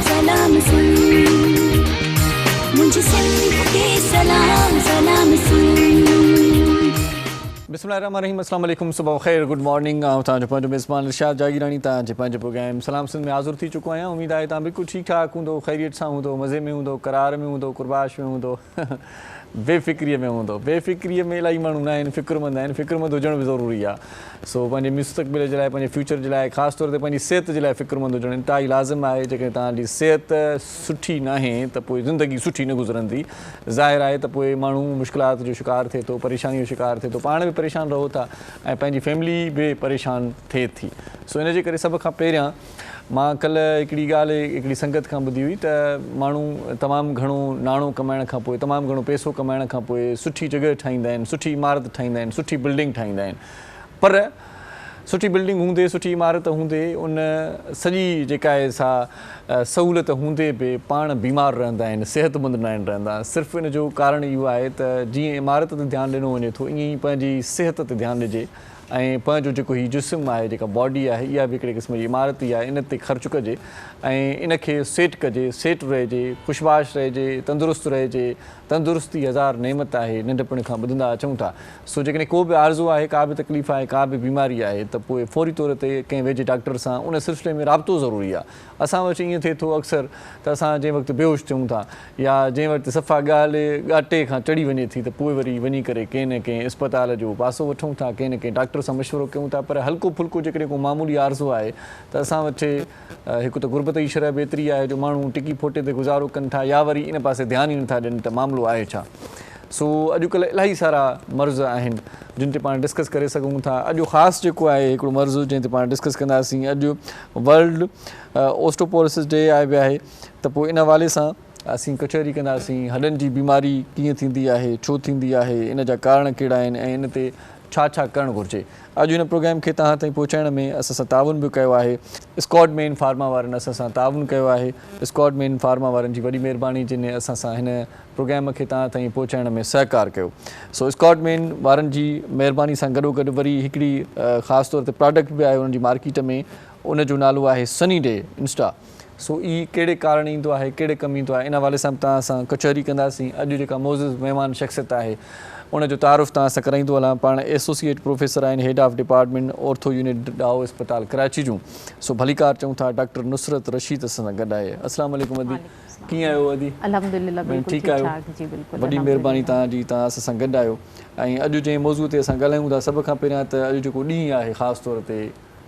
सलाम सुन, मुझे सिंध के सलाम सलाम सुन। बिस्मिल्लाहिर्रहमानिर्रहीम, अस्सलाम वालेकुम, सुबह ख़ैर, गुड मॉर्निंग। तव्हांजो पंहिंजो मेज़बान इरशाद जागीरानी तव्हांजे पंहिंजे प्रोग्राम सलाम सिंध में हाज़िर थी चुको आहियां। उमेद आहे तव्हां बिल्कुलु ठीकु ठाक हूंदो, ख़ैरियत सां हूंदो, मज़े में हूंदो, करार में हूंदो, कुरबाश में हूंदो, बेफ़िक्रीअ में हूंदो। बेफ़िक्रीअ में इलाही माण्हू न आहिनि, फ़िक्रमंद आहिनि। फ़िक्रमंद हुजण बि ज़रूरी आहे। सो पंहिंजे मुस्तक़बिल जे लाइ, पंहिंजे फ्यूचर जे लाइ, ख़ासि तौर ते पंहिंजी सिहत जे लाइ फ़िक्रमंद हुजणु इंतिहाई लाज़िम आहे। जेकॾहिं तव्हांजी सिहत सुठी नाहे त पोइ ज़िंदगी सुठी न गुज़रंदी। ज़ाहिर आहे त पोइ माण्हू मुश्किलात जो शिकार थिए थो, परेशानी जो शिकार थिए थो, पाण बि परेशान रहो था ऐं पंहिंजी फैमिली बि परेशान थिए थी। सो इन जे करे सभ खां पहिरियां मां कल्ह हिकिड़ी ॻाल्हि हिकिड़ी संगत खां ॿुधी हुई त माण्हू तमामु घणो नाणो कमाइण खां पोइ, तमामु घणो पैसो कमाइण खां पोइ सुठी जॻह ठाहींदा आहिनि, सुठी इमारत ठाहींदा आहिनि, सुठी बिल्डिंग ठाहींदा आहिनि। पर सुठी बिल्डिंग हूंदे, सुठी इमारत हूंदे, उन सॼी जेका आहे सा सहूलियत हूंदे बि पाण बीमार रहंदा आहिनि, सिहतमंद न आहिनि रहंदा। सिर्फ़ु इन जो कारण इहो आहे त जीअं इमारत ते ध्यानु ॾिनो वञे थो, ईअं ई पंहिंजी सिहत ते ध्यानु ॾिजे ऐं पंहिंजो जेको हीउ जिस्म आहे, जेका बॉडी आहे, इहा बि हिकिड़े क़िस्म जी इमारत ई आहे। इन ते ख़र्चु कजे ऐं इनखे सेट कजे, सेट रहिजे, ख़ुशबाश रहिजे, तंदुरुस्त रहिजे। तंदुरुस्ती हज़ार नेमत आहे, नंढपण खां ॿुधंदा अचूं था। सो जेकॾहिं को बि आरज़ू आहे, का बि तकलीफ़ आहे, का बि बीमारी आहे, त पोइ फौरी तौर ते कंहिं वेझे डॉक्टर सां उन सिलसिले में राब्तो ज़रूरी आहे। असां वटि ईअं थिए थो अक्सर त असां जंहिं वक़्तु बेहोश थियूं था या जंहिं वक़्तु सफ़ा ॻाल्हि ॻाटे खां चढ़ी वञे थी, त पोइ वरी वञी करे कंहिं न कंहिं इस्पताल जो पासो वठूं था, कंहिं न कंहिं डॉक्टर सां मशवरो कयूं था। पर हल्को फुल्को जेकॾहिं को मामूली आरज़ो आहे त असां वटि हिकु त गुरबत जी शरह बि एतिरी आहे जो माण्हू टिकी फोटे ते गुज़ारो कनि था या वरी इन पासे ध्यानु ई नथा ॾियनि त मामिलो आहे छा। सो अॼुकल्ह इलाही सारा मर्ज़ आहिनि जिन ते पाण डिस्कस करे सघूं था। अॼु ख़ासि जेको आहे हिकिड़ो मर्ज़ जंहिं ते पाण डिस्कस कंदासीं, अॼु वर्ल्ड ऑस्टियोपोरोसिस डे आहे बि आहे, त पोइ इन हवाले सां असीं कचहरी कंदासीं। हॾनि जी बीमारी कीअं थींदी आहे, छो थींदी आहे, इन जा कारण कहिड़ा आहिनि ऐं इन ते छा छा करणु घुरिजे। अॼु हिन प्रोग्राम खे तव्हां ताईं पहुचाइण में असां सां ताउन बि कयो आहे। स्कॉट मेन फार्मा वारनि असां सां ताउन कयो आहे। स्कॉट मेन फार्मा वारनि जी वॾी महिरबानी जिन असां सां हिन प्रोग्राम खे तव्हां ताईं पहुचाइण में सहकार कयो। सो स्कॉट मेन वारनि जी महिरबानी सां गॾोगॾु वरी हिकिड़ी ख़ासि तौर ते प्रोडक्ट बि आहे उन्हनि जी मार्केट में, उन जो नालो आहे सनी डे इंस्टा। सो ई कहिड़े कारण ईंदो आहे, कहिड़े कमु ईंदो आहे, इन हवाले सां तव्हां सां कचहरी कंदासीं। अॼु जेका मौज़ूज़ महिमान शख़्सियत आहे उनजो तारुफ़ तव्हां सां कराईंदो हलां। पाण एसोसिएट प्रोफेसर आहिनि, head of department ortho unit Dow अस्पताल कराची जूं। सो भलीकार चऊं था डॉक्टर नुसरत रशीद असां सां गॾु आहे। अस्सलाम वालेकुम अदी, कीअं आहियो अदी? अल्हम्दुलिल्लाह बिल्कुलु ठीकु आहियो? जी बिल्कुलु, वॾी महिरबानी तव्हांजी, तव्हां असां सां गॾु आहियो। ऐं अॼु जंहिं मौज़ूअ ते असां ॻाल्हायूं था, सभ खां पहिरियां त अॼु जेको ॾींहुं आहे ख़ासि तौर ते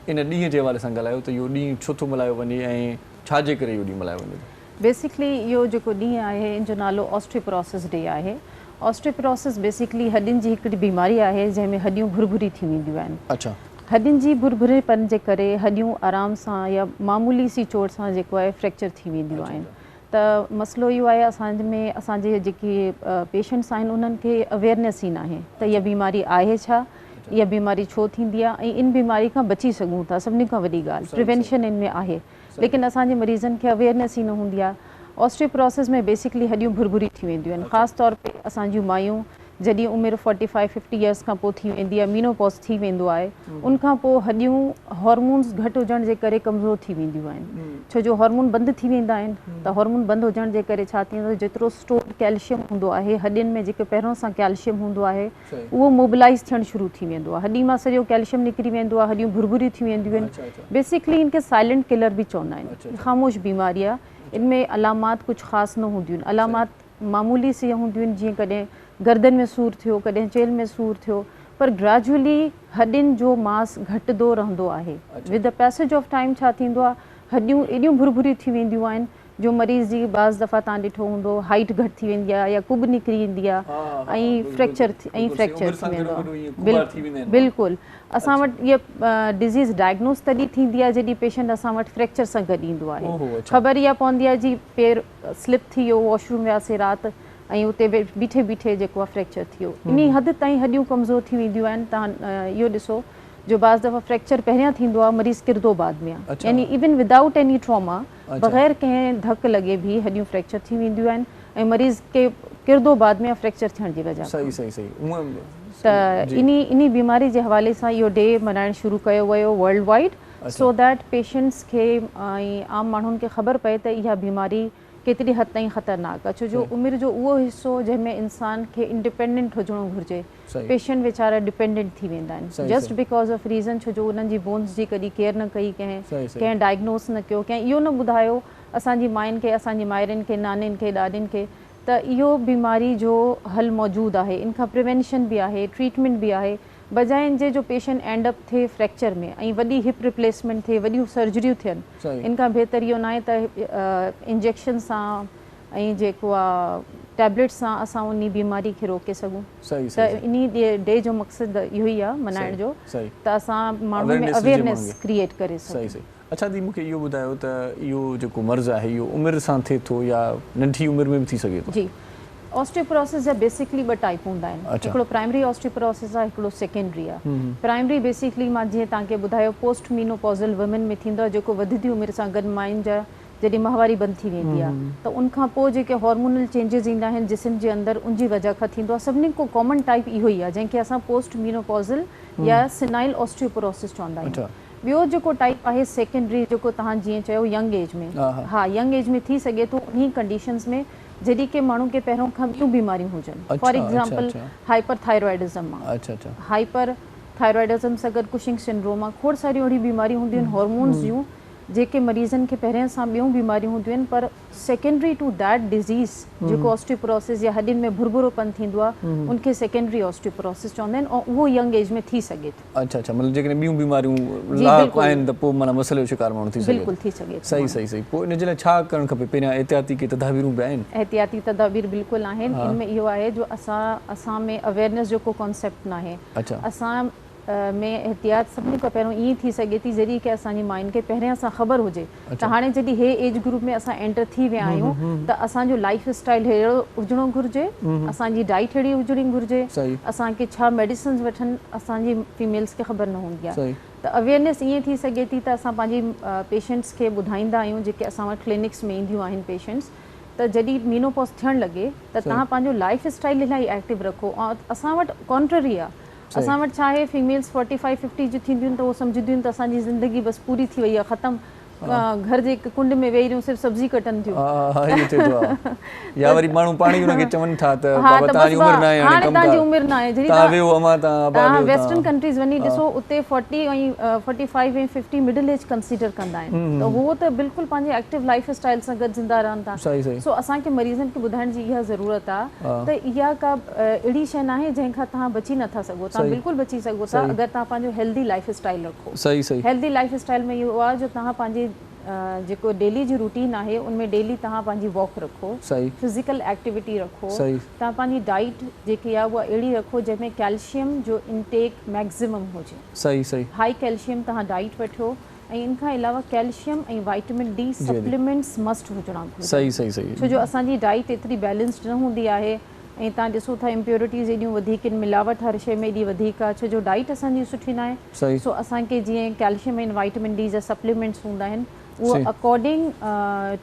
इन ॾींहं जे हवाले सां ॻाल्हायो त इहो ॾींहुं छो थो मल्हायो वञे ऐं छाजे करे इहो ॾींहुं मल्हायो वञे? बेसिकली इहो जेको ॾींहुं आहे इन जो नालो ऑस्टियोपोरोसिस डे आहे। ऑस्टियोपोरोसिस बेसिकली हॾियुनि जी हिकिड़ी बीमारी आहे जंहिंमें हॾियूं भुरभुरी थी वेंदियूं आहिनि। अच्छा। हॾियुनि जी भुरभुरेपन जे करे हॾियूं आराम सां या मामूली सी चोट सां जेको आहे फ्रैक्चर थी वेंदियूं आहिनि। त मसइलो इहो आहे असांजे में, असांजे जेके पेशेंट्स आहिनि उन्हनि खे अवेयरनेस ई न आहे त इहा बीमारी आहे छा, इहा बीमारी छो थींदी आहे ऐं इन बीमारी खां बची सघूं था। सभिनी खां वॾी ॻाल्हि प्रिवेंशन इन में आहे, लेकिन असांजे मरीज़नि खे अवेयरनेस ई न हूंदी आहे। ऑस्टियोपोरोसिस में बेसिकली हॾियूं भुरभुरी थी वेंदियूं आहिनि। ख़ासि तौर ते असांजियूं मायूं जॾहिं उमिरि 45-50 इयर्स खां पोइ थी वेंदी आहे, मीनोपॉज थी वेंदो आहे, उनखां पोइ हॾियूं हार्मोन्स घटि हुजण जे करे कमज़ोर थी वेंदियूं आहिनि। छो जो हार्मोन बंदि थी वेंदा आहिनि, त हार्मोन बंदि हुजण जे करे छा थींदो, जेतिरो स्टोर कैल्शियम हूंदो आहे हॾियुनि में, जेके पहिरों सां कैल्शियम हूंदो आहे उहो मोबिलाइज़ थियणु शुरू थी वेंदो आहे। हॾी मां सॼो कैल्शियम निकिरी वेंदो आहे, हॾियूं भुरभुरी थी वेंदियूं आहिनि। बेसिकली इनखे साइलेंट किलर बि चवंदा आहिनि, ख़ामोश बीमारी आहे। इनमें अलामात कुझु ख़ासि न हूंदियूं आहिनि। अलामात मामूली सी हूंदियूं आहिनि, जीअं कॾहिं गर्दन में सूरु थियो, कॾहिं चेल में सूरु थियो, पर ग्रेजुअली हॾियुनि जो मास घटिजंदो रहंदो आहे। With the passage of time छा थींदो आहे, हॾियूं एॾियूं भुरभुरी थी वेंदियूं आहिनि जो मरीज़ जी बाज़ दफ़ा तव्हां ॾिठो हूंदो हाइट घटि थी वेंदी आहे या कुब निकिरी ईंदी आहे ऐं फ्रैक्चर थी वेंदो आहे। बिल्कुलु असां वटि इहा डिज़ीज़ डायग्नोस तॾहिं थींदी आहे जॾहिं पेशेंट असां वटि फ्रैक्चर सां गॾु ईंदो आहे। ख़बर इहा पवंदी आहे जी पेर स्लिप थी वियो, वॉशरूम वियासीं राति ऐं उते बीठे बीठे जेको आहे फ्रैक्चर थी वियो। इन हद ताईं हॾियूं कमज़ोर थी वेंदियूं आहिनि। तव्हां इहो ॾिसो जो बाज़ दफ़ा फ्रैक्चर पहिरियां थींदो आहे, मरीज़ किरंदो बाद में आहे, यानी इवन विदाउट एनी ट्रॉमा, बग़ैर कंहिं धक लॻे बि हॾियूं फ्रैक्चर थी वेंदियूं आहिनि ऐं मरीज़ के किरंदो बाद में फ्रैक्चर थियण जी वजह त इन बीमारी जे हवाले सां इहो डे मल्हाइणु शुरू कयो वियो world wide. So that patients खे ऐं आम माण्हुनि खे ख़बर पए त इहा बीमारी केतिरी हद ताईं ख़तरनाक आहे, छो जो उमिरि जो उहो हिसो जंहिंमें इंसान खे इंडिपेंडेंट हुजणो घुरिजे। पेशेंट वीचारा डिपेंडेंट थी वेंदा आहिनि जस्ट बिकॉज ऑफ रीज़न, छो जो उन्हनि जी बोन्स जी कॾहिं केयर न कई, कंहिं डायग्नोस न कयो, कंहिं इहो न ॿुधायो असांजी माइयुनि खे, असांजी माइरुनि खे, नानियुनि खे, ॾाॾियुनि खे त इहो बीमारी जो हल मौजूदु आहे, इन खां प्रिवेंशन बि आहे, ट्रीटमेंट बि आहे, बजाए इनजे जो पेशेंट एंड अप थिए फ्रैक्चर में ऐं वॾी हिप रिप्लेसमेंट थिए, वॾियूं सर्जरियूं थियनि। इन खां बहितर इहो न आहे त इंजेक्शन सां ऐं जेको आहे टैबलेट सां असां उन बीमारी खे रोके सघूं। त इन डे जो मक़सदु इहो ई आहे मल्हाइण जो त असां माण्हुनि में अवेयरनेस क्रिएट करे सघूं। अच्छा दी, मूंखे इहो ॿुधायो त इहो जेको मर्ज़ु आहे इहो उमिरि सां थिए थो या नंढी उमिरि में बि थी सघे थो? जी, ऑस्टियोपोरोसिस जा बेसिकली 2 टाइप हूंदा आहिनि। हिकिड़ो प्राइमरी ऑस्टियोपोरोसिस आहे, हिकिड़ो सेकेंडरी आहे। प्राइमरी बेसिकली मां जीअं तव्हांखे ॿुधायो पोस्ट मीनोपॉज़ल वुमेन में थींदो आहे, जेको वधंदी उमिरि सां गॾु मायुनि जा जॾहिं माहवारी बंदि थी वेंदी आहे त उनखां पोइ जेके हार्मोनल चेंजिस ईंदा आहिनि जिस्म जे अंदरि, उनजी वजह खां थींदो आहे। सभिनी खां कॉमन टाइप इहो ई आहे जंहिंखे असां पोस्ट मीनोपॉज़ल या सिनाइल ऑस्टियोपोरोसिस चवंदा आहियूं। ॿियो जेको टाइप आहे सेकेंडरी, जेको तव्हां जीअं चयो यंग एज में, हा यंग एज में थी सघे थो उन्ही कंडीशंस में जॾहिं की माण्हू खे पहिरों खां ॿियूं बीमारियूं हुजनि। फॉर एग्ज़ाम्पल हाइपर थायरॉइडिज़म आहे, हाइपर थायरॉइडिज़म सां गॾु कुशिंग सिंड्रोम आहे, खोड़ सारियूं अहिड़ियूं बीमारियूं हूंदियूं आहिनि हॉर्मोन्स जूं जेके मरीज़नि खे पहिरियों सां ॿियूं बीमारियूं हूंदियूं आहिनि, पर सेकेंडरी टू दैट डिज़ीज़ जेको ऑस्टियोपोरोसिस या हॾियुनि में भुरभुरोपन थींदो आहे उनखे सेकेंडरी ऑस्टियोपोरोसिस चवंदा आहिनि ऐं उहो यंग एज में थी सघे थो। अच्छा, मतिलबु जेकॾहिं ॿियूं बीमारियूं लाइक़ु आहिनि त पोइ माना मसइले जो शिकार माण्हू थी सघे? बिल्कुलु थी सघे। सही। पोइ इन जे लाइ छा करणु खपे? पहिरियां एहतियाती के तदाबीरूं बि आहिनि? एहतियाती तदाबीर बिल्कुलु आहिनि। इनमें इहो आहे जो असां में अवेयरनेस जो को कॉन्सेप्ट न आहे। असां में एहतियात सभिनी खां पहिरियों ईअं थी सघे थी जॾहिं की असांजी माइयुनि खे पहिरियां सां ख़बर हुजे त हाणे जॾहिं हे एज ग्रुप में असां एंटर थी विया आहियूं त असांजो लाइफ स्टाइल अहिड़ो हुजणो घुरिजे, असांजी डाइट अहिड़ी हुजणी घुरिजे, असांखे छा मेडिसिन्स वठनि असांजी फीमेल्स खे ख़बर न हूंदी आहे। त अवेयरनेस ईअं थी सघे थी त असां पंहिंजी पेशेंट्स खे ॿुधाईंदा आहियूं जेके असां वटि क्लिनिक्स में ईंदियूं आहिनि पेशेंट्स, त जॾहिं मीनोपॉज़ थियणु लॻे त तव्हां पंहिंजो लाइफ स्टाइल इलाही एक्टिव रखो। ऐं असां वटि कॉन्ट्ररी आहे, असां वटि छा आहे फीमेल्स 45-50 जो थींदियूं आहिनि त उहो सम्झंदियूं आहिनि त असांजी ज़िंदगी बसि पूरी थी वई आहे, ख़तमु, घर जे हिकु कुंड में वेही रहियूं सिर्फ़ु सब्जी कटनि थियूं। या वरी माण्हू पाणी उनखे चवनि था त बाबा तव्हांजी उमिरि न आहे, हाणे तव्हांजी उमिरि न आहे। जॾहिं वेस्टर्न कंट्रीज़ वञी ॾिसो उते 40 ऐं 45 ऐं 50 मिडिल एज कंसीडर कंदा आहिनि, त उहो त बिल्कुलु पंहिंजे एक्टिव लाइफ स्टाइल सां गॾु ज़िंदा रहनि था। सो असांखे मरीज़नि खे ॿुधाइण जी इहा ज़रूरत आहे त इहा का अहिड़ी शइ न आहे जंहिंखां तव्हां बची नथा सघो, तव्हां बिल्कुलु बची सघो था अगरि तव्हां पंहिंजो हेल्दी लाइफ स्टाइल रखो। हेल्दी लाइफ स्टाइल में इहो आहे जो तव्हां पंहिंजे जेको डेली जी रूटीन आहे उनमें डेली तव्हां पंहिंजी वॉक रखो, फिज़िकल एक्टिविटी रखो, तव्हां पंहिंजी डाइट जेकी आहे उहा अहिड़ी रखो जंहिंमें कैल्शियम जो इंटेक मैक्सिमम हुजे। हाई कैल्शियम तव्हां डाइट वठो ऐं इन खां अलावा कैल्शियम ऐं वाइटामिन डी सप्लीमेंट्स मस्ट हुजणा घुरिजनि, छो जो असांजी डाइट एतिरी बैलेंस्ड न हूंदी आहे ऐं तव्हां ॾिसो था इम्प्योरिटीज़ एॾियूं वधीक आहिनि, मिलावट हर शइ में एॾी वधीक आहे, छो जो डाइट असांजी सुठी न आहे। सो असांखे जीअं कैल्शियम ऐं वाइटामिन डी जा सप्लीमेंट्स हूंदा आहिनि उहो according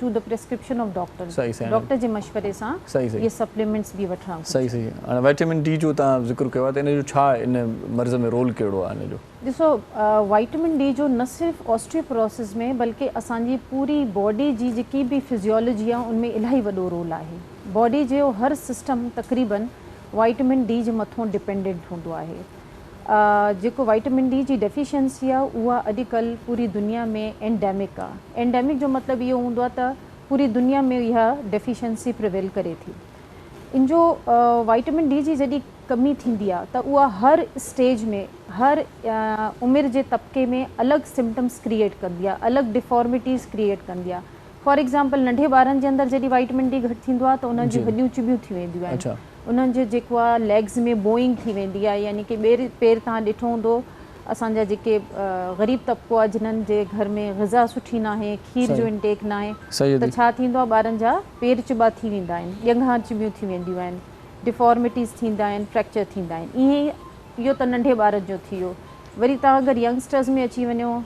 to the prescription of doctor, doctor जे मशवरे सां इहे सप्लीमेंट्स बि वठणा। सही। हाणे वाइटामिन डी जो तव्हां ज़िक्र कयो आहे त इन जो छा इन मर्ज़ में रोल कहिड़ो आहे इन जो? ॾिसो, वाइटामिन डी जो न सिर्फ़ु ऑस्टियोपोरोसिस में बल्कि असांजी पूरी बॉडी जी जेकी बि फिजियोलॉजी आहे उनमें इलाही वॾो रोल आहे। बॉडी जो हर सिस्टम तक़रीबन वाइटामिन डी जे मथां डिपेंडेंट हूंदो आहे। जेको वाइटामिन डी जी डेफिशिएंसी आहे उहा अॼुकल्ह पूरी दुनिया में एंडेमिक आहे। एंडेमिक जो मतिलबु इहो हूंदो आहे त पूरी दुनिया में इहा डेफिशिएंसी प्रिवेल करे थी। इन जो वाइटामिन डी जी जॾहिं कमी थींदी आहे त उहा हर स्टेज में, हर उमिरि जे तबिके में अलॻि सिम्टम्स क्रिएट कंदी आहे, अलॻि डिफॉर्मिटीज़ क्रिएट कंदी आहे। फॉर एग्ज़ाम्पल नंढे ॿारनि जे अंदरि जॾहिं वाइटामिन डी घटि थींदो आहे त उन्हनि जूं हॾियूं चिबियूं थी वेंदियूं आहिनि, उन्हनि जो जेको आहे लेग्स में बोइंग थी वेंदी आहे, यानी कि पेर तव्हां ॾिठो हूंदो असांजा जेके ग़रीब तबिको आहे जिन्हनि जे घर में ग़िज़ा सुठी न आहे, खीर जो इंटेक न आहे, त छा थींदो आहे ॿारनि जा पेर चिॿा थी वेंदा आहिनि, ॼंघा चिबियूं थी वेंदियूं आहिनि, डिफॉर्मिटीज़ थींदा आहिनि, फ्रैक्चर थींदा आहिनि। ईअं इहो त नंढे ॿारनि जो थी वियो। वरी तव्हां अगरि यंगस्टर्स में अची वञो,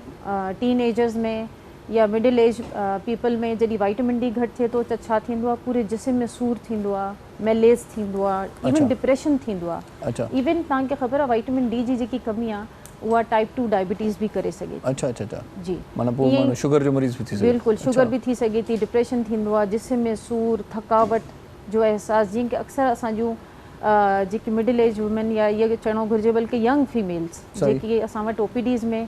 टीन एजर्स में या मिडिल एज पीपल में जॾहिं वाइटामिन डी घटि थिए थो त छा थींदो आहे, पूरे जिस्म में सूर थींदो आहे, मेलेस थींदो आहे, इवन डिप्रेशन थींदो आहे। इवन तव्हांखे ख़बर आहे वाइटामिन डी जी जेकी कमी आहे उहा टाइप 2 डायबिटीज़ बि करे सघे थी। अच्छा अच्छा अच्छा जी माना पोइ माण्हू शुगर जो मरीज़ बि थी सघे। बिल्कुलु शुगर बि थी सघे थी, डिप्रेशन थींदो आहे, जिस्म में सूर, थकावट जो अहसासु, जीअं की अक्सर असांजूं जेकी मिडिल एज वुमेन या इहो चवणो घुरिजे बल्कि यंग फीमेल्स जेकी असां वटि OPDs में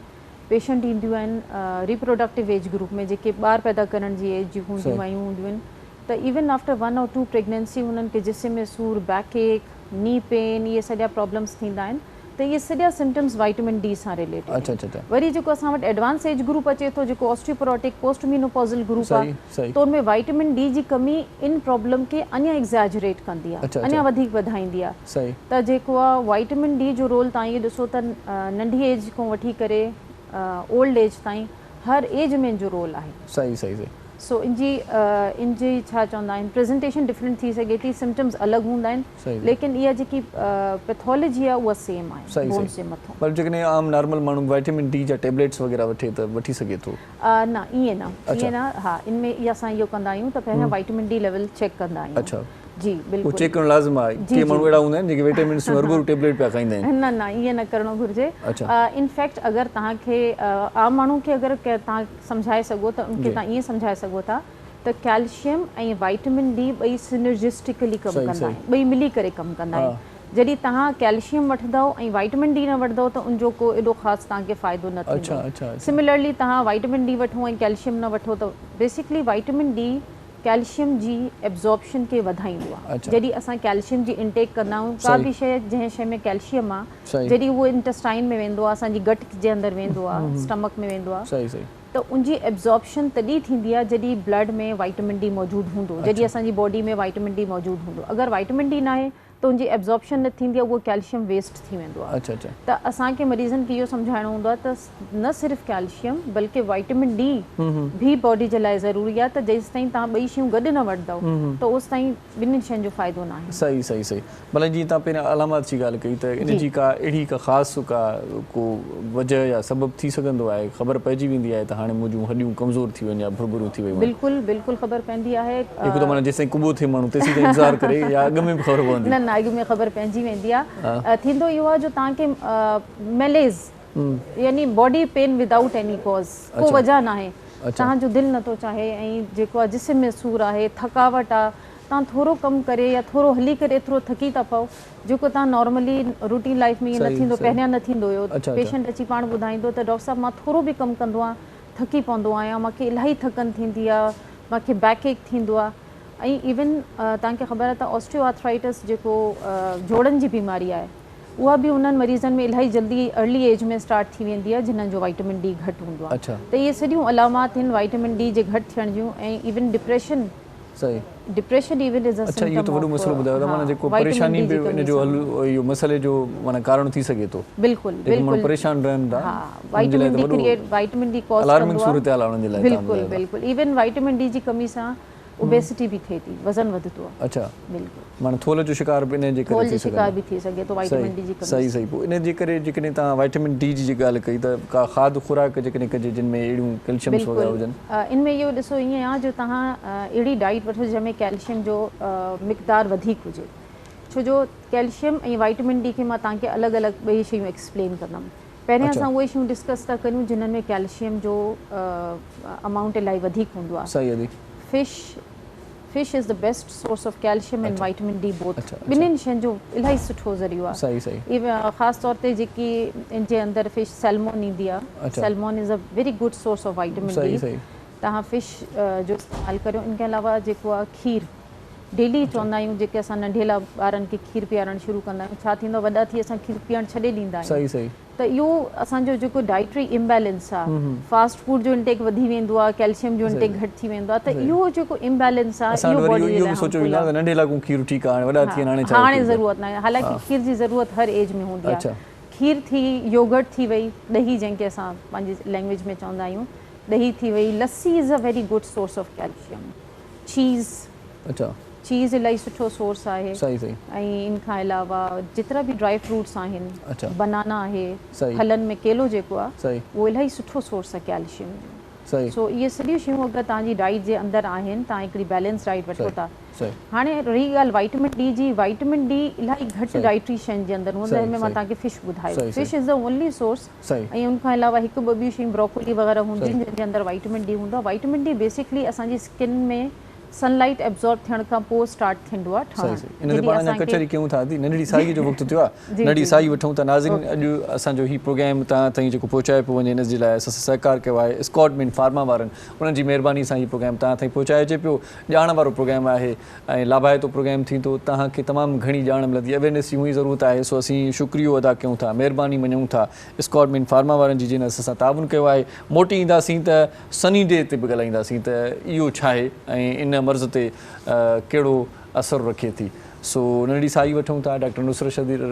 पेशेंट ईंदियूं आहिनि रिप्रोडक्टिव एज ग्रुप में, जेके ॿार पैदा करण जी एज जी हूंदियूं आहिनि, त इवन आफ्टर 1 और 2 प्रेगनेंसी हुननि खे जिस्म में सूर, बैक एक, नी पेन, इहे सॼा प्रॉब्लम्स थींदा आहिनि। त इहे सॼा सिम्टम्स वाइटामिन डी सां रिलेटेड। अच्छा अच्छा अच्छा वरी जेको असां वटि एडवांस एज ग्रुप अचे थो, जेको ऑस्टियोपोरोटिक पोस्ट मीनोपॉज़ल ग्रुप आहे, त उनमें वाइटामिन डी जी कमी इन प्रॉब्लम खे अञा एग्ज़ैजरेट कंदी आहे, अञा वधीक वधाईंदी आहे। त जेको आहे वाइटामिन डी जो रोल तव्हां इहो ॾिसो त नंढी एज खां वठी करे ओल्ड एज ताईं हर एज में जो रोल आहे। सही सही सही। सो इनजी छा चवंदा आहिनि, प्रेज़ेंटेशन डिफरेंट थी सघे थी, सिम्टम्स अलॻि हूंदा आहिनि, लेकिन इहा जेकी पैथोलॉजी आहे उहा सेम आहे बोन जे मथां। पर जेकॾहिं आम नॉर्मल माण्हू वाइटामिन डी जा टेबलेट्स वग़ैरह वठे त वठी सघे थो? न ईअं न, हा, इनमें इहा असां इहो कंदा आहियूं त पहिरियां वाइटामिन डी लेवल चेक कंदा आहियूं। अच्छा जी बिल्कुलु चेक करणु लाज़िम आहे। के माण्हू अहिड़ा हूंदा आहिनि जेके विटामिन जो रुॻो टेबलेट पिया खाईंदा आहिनि। न ईअं न करणो घुरिजे। इनफैक्ट अगरि तव्हांखे आम माण्हू खे अगरि तव्हां सम्झाए सघो त उनखे तव्हां ईअं सम्झाए सघो था त कैल्शियम ऐं वाइटामिन डी ॿई सिनर्जिस्टिकली कमु कंदा आहिनि, ॿई मिली करे कमु कंदा आहिनि। जॾहिं तव्हां कैल्शियम वठंदव ऐं वाइटामिन डी न वठंदव त उनजो को एॾो ख़ासि तव्हांखे फ़ाइदो न थींदो। सिमिलरली तव्हां वाइटामिन डी वठो ऐं कैल्शियम न वठो त बेसिकली वाइटामिन डी कैल्शियम जी एब्जॉर्प्शन खे वधाईंदो आहे। जॾहिं असां कैल्शियम जी इंटेक कंदा आहियूं, का बि शइ जंहिं शइ में कैल्शियम आहे, जॾहिं उहो इंटेस्टाइन में वेंदो आहे, असांजी गट जे अंदरि वेंदो आहे, स्टमक में वेंदो आहे, त उनजी एब्जॉर्प्शन तॾहिं थींदी आहे जॾहिं ब्लड में वाइटामिन डी मौजूदु हूंदो, जॾहिं असांजी बॉडी में वाइटामिन डी मौजूदु हूंदो। अगरि वाइटामिन डी न आहे त उनजी एब्जॉर्प्शन न थींदी आहे, उहो कैल्शियम वेस्ट थी वेंदो आहे। त असांखे मरीज़नि खे इहो सम्झाइणो हूंदो आहे त न सिर्फ़ु कैल्शियम बल्कि वाइटामिन डी भी बॉडी जे लाइ ज़रूरी आहे। त जेसि ताईं तव्हां ॿई शयूं गॾु न वठंदव त ओसि ताईं ॿिन्हिनि शयुनि जो फ़ाइदो न आहे। सही सही सही। भले जीअं तव्हां पहिरियां अलामात जी ॻाल्हि कई त इन जी का अहिड़ी का ख़ासि को वजह या सबबु थी सघंदो आहे, ख़बर पइजी वेंदी आहे त हाणे मुंहिंजूं हॾियूं कमज़ोर थी वञनि या भुरभुरूं थी वयूं? बिल्कुलु बिल्कुलु ख़बर पवंदी आहे। हिकु त माना जेसिताईं कुबो थिए माण्हू तेसिताईं इंतज़ारु करे या अॻु में बि ख़बर पवंदी? न अॻु में ख़बर पइजी वेंदी आहे। थींदो इहो आहे जो तव्हांखे मेलेज़ यानी body pain without any cause, को वजह न आहे, तव्हांजो दिलि नथो चाहे ऐं जेको आहे जिस्म में सूर आहे, थकावट आहे, तव्हां थोरो कमु करे या थोरो हली करे एतिरो थकी था पओ जेको तव्हां नॉर्मली रूटीन लाइफ में ईअं न थींदो, पहिरियां न थींदो हुयो। पेशेंट अची पाण ॿुधाईंदो त डॉक्टर साहब मां थोरो बि कमु कंदो आहियां थकी पवंदो आहियां, मूंखे इलाही थकन थींदी आहे, मूंखे बैक एक थींदो आहे। ऐं इवन तव्हांखे ख़बर आहे त ऑस्टियोआर्थराइटिस जेको जोड़नि जी बीमारी आहे, उहा बि उन्हनि मरीज़नि में इलाही जल्दी अर्ली एज में स्टार्ट थी वेंदी आहे जिन्हनि जो वाइटामिन डी घटि हूंदो आहे। त इहे सॼियूं अलामात आहिनि वाइटामिन डी जे घटि थियण जूं। ऐं even depression even is a symptom. इहो त वॾो मसइलो ॿुधायो था, माना जेको परेशानी बि इन जो हल इहो मसइले जो माना कारण थी सघे थो। बिल्कुलु बिल्कुलु परेशान रहनि था। वाइटामिन डी कॉज अलार्मिंग सूरत हाल आहे उन्हनि जे लाइ। बिल्कुलु बिल्कुलु। इवन वाइटामिन डी जी कमी सां ओबेसिटी भी थिए थी, वज़न वधंदो आहे। अच्छा बिल्कुलु। माना थोल जो शिकार बि इन जे करे थी शिकार भी थी सघे थो वाइटामिन डी जी कमी। सही सही। पोइ इन जे करे जेकॾहिं तव्हां वाइटामिन डी जी ॻाल्हि कई त का खाद खुराक जेकॾहिं कजे जिन में अहिड़ियूं कैल्शियम्स वग़ैरह हुजनि? इनमें इहो ॾिसो ईअं आहे जो तव्हां अहिड़ी डाइट वठो जंहिंमें कैल्शियम जो मिक़दार वधीक हुजे, छो जो कैल्शियम ऐं वाइटामिन डी खे मां तव्हांखे अलॻि अलॻि ॿई शयूं एक्सप्लेन कंदमि। पहिरियां असां उहे शयूं डिस्कस था करियूं जिन्हनि में कैल्शियम जो अमाउंट इलाही वधीक हूंदो आहे। सही आहे। Fish is the best source of calcium and vitamin D both. ॿिन्हिनि शयुनि जो इलाही सुठो ज़रियो आहे। सही सही। ख़ासि तौर ते जेकी इन जे अंदरि फिश सैल्मोन ईंदी आहे, salmon is a very good source of vitamin D. तव्हां फिश जो इस्तेमालु करियो। इनखे अलावा जेको आहे खीर डेली चवंदा आहियूं, जेके असां नंढेला ॿारनि खे खीर पीआरणु शुरू कंदा आहियूं, छा थींदो आहे वॾा थी असां खीर पीअणु छॾे ॾींदा आहियूं। सही सही। त इहो असांजो जेको डाइटरी इम्बैलेंस आहे, फास्ट फूड जो इंटेक वधी वेंदो आहे, कैल्शियम जो इंटेक घटि थी वेंदो आहे, त इहो जेको इम्बैलेंस आहे इहो बॉडी जे लाइ नंढे लाइ खीर ठीकु आहे, हाणे ज़रूरत न आहे। हालांकि खीर जी ज़रूरत हर एज में हूंदी आहे। खीर थी, योगर्ट थी वई, ॾही जंहिंखे असां पंहिंजी लैंग्वेज में चवंदा आहियूं, ॾही थी वई, lassi is a very good source of calcium. Cheese इलाही सुठो सोर्स आहे। ऐं इन खां अलावा जेतिरा बि ड्राई फ्रूट्स आहिनि, बनाना आहे, फलनि में केलो जेको आहे उहो इलाही सुठो सोर्स आहे कैल्शियम जो। सही। सो इहे सॼियूं शयूं अगरि तव्हांजी डाइट जे अंदरि आहिनि, तव्हां हिकिड़ी बैलेंस डाइट वठो था। सही। हाणे रही ॻाल्हि वाइटामिन डी जी, वाइटामिन डी इलाही घटि डाइटरी शयुनि जे अंदरि हूंदा, हिन में मां तव्हांखे फिश ॿुधायो, fish is the only source. ऐं उनखां अलावा हिकु ॿ ॿियूं शयूं ब्रोकोली वग़ैरह हूंदियूं आहिनि जंहिंजे अंदरि वाइटामिन डी हूंदो आहे। वाइटामिन डी बेसिकली असांजी स्किन में सनलाइट एब्जॉर्ब थियण खां पोइ स्टार्ट थींदो आहे ठहणु। इन ते पाण अञा कचहरी कयूं था थी, नंढड़ी साई जो वक़्तु थियो आहे, नंढड़ी साई वठूं था। नाज़रीन, अॼु असांजो ही प्रोग्राम तव्हां ताईं जेको पहुचाए पियो वञे, इन जे लाइ असां सहकार कयो आहे स्कॉट मिन फार्मा वारनि, उन्हनि जी महिरबानी सां ही प्रोग्राम तव्हां ताईं पहुचाइजे पियो। ॼाण वारो प्रोग्राम आहे ऐं लाभाइतो प्रोग्राम थींदो, तव्हांखे तमामु घणी ॼाण मिलंदी, अवेयरनेस जी हुई ज़रूरत आहे। सो असीं शुक्रियो अदा कयूं था, महिरबानी मञूं था स्कॉट मिन फार्मा वारनि जी, जिन असां ताउन कयो आहे। मोटी ईंदासीं त सनी डे ते बि ॻाल्हाईंदासीं त इहो छा आहे ऐं इन मर्ज़ ते कहिड़ो असरु रखे थी। सो नंढड़ी साई वठूं था। डॉक्टर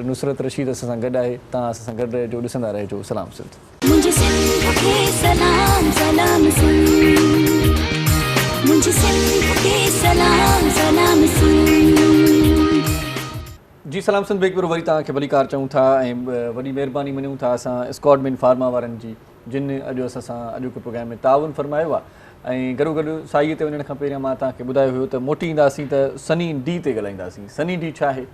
नुसरत रशीद असां सां गॾु आहे। तव्हां असां सां गॾु रहिजो, ॾिसंदा रहिजो। सलाम सिंध। मुझे सिंध के सलाम सलाम सिंध, मुझे सिंध के सलाम सलाम सिंध। जी सलाम सिंध बेक वरी तव्हांखे भली कार चऊं था ऐं वॾी महिरबानी मञूं था असां स्कॉट मिन फार्मा वारनि जी, जिन अॼु असां सां अॼोके प्रोग्राम में ताउन फरमायो आहे। ऐं गॾो गॾु साईअ ते वञण खां पहिरियां मां तव्हांखे ॿुधायो हुयो त मोटी ईंदासीं त सनी डी ते ॻाल्हाईंदासीं। सनी डी छा आहे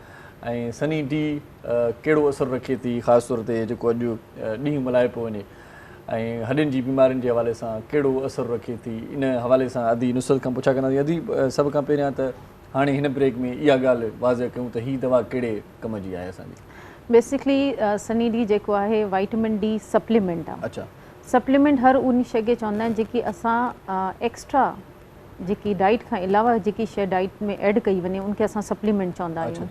ऐं सनी डी कहिड़ो असरु रखे थी, ख़ासि तौर ते जेको अॼु ॾींहुं मल्हाए पियो वञे, ऐं हॾियुनि जी बीमारियुनि जे हवाले सां कहिड़ो असरु रखे थी, इन हवाले सां अदी नुसरत खां पुछा कंदासीं। अदी, सभ खां पहिरियां त हाणे हिन ब्रेक में इहा ॻाल्हि वाज़े कयूं त हीअ दवा कहिड़े कम जी आहे असांजी। बेसिकली सनी डी जेको आहे वाइटामिन डी सप्लीमेंट आहे। अच्छा। सप्लीमेंट हर उन शइ खे चवंदा आहिनि जेकी असां एक्स्ट्रा जेकी डाइट खां अलावा जेकी शइ डाइट में ऐड कई वञे उनखे असां सप्लीमेंट चवंदा आहियूं।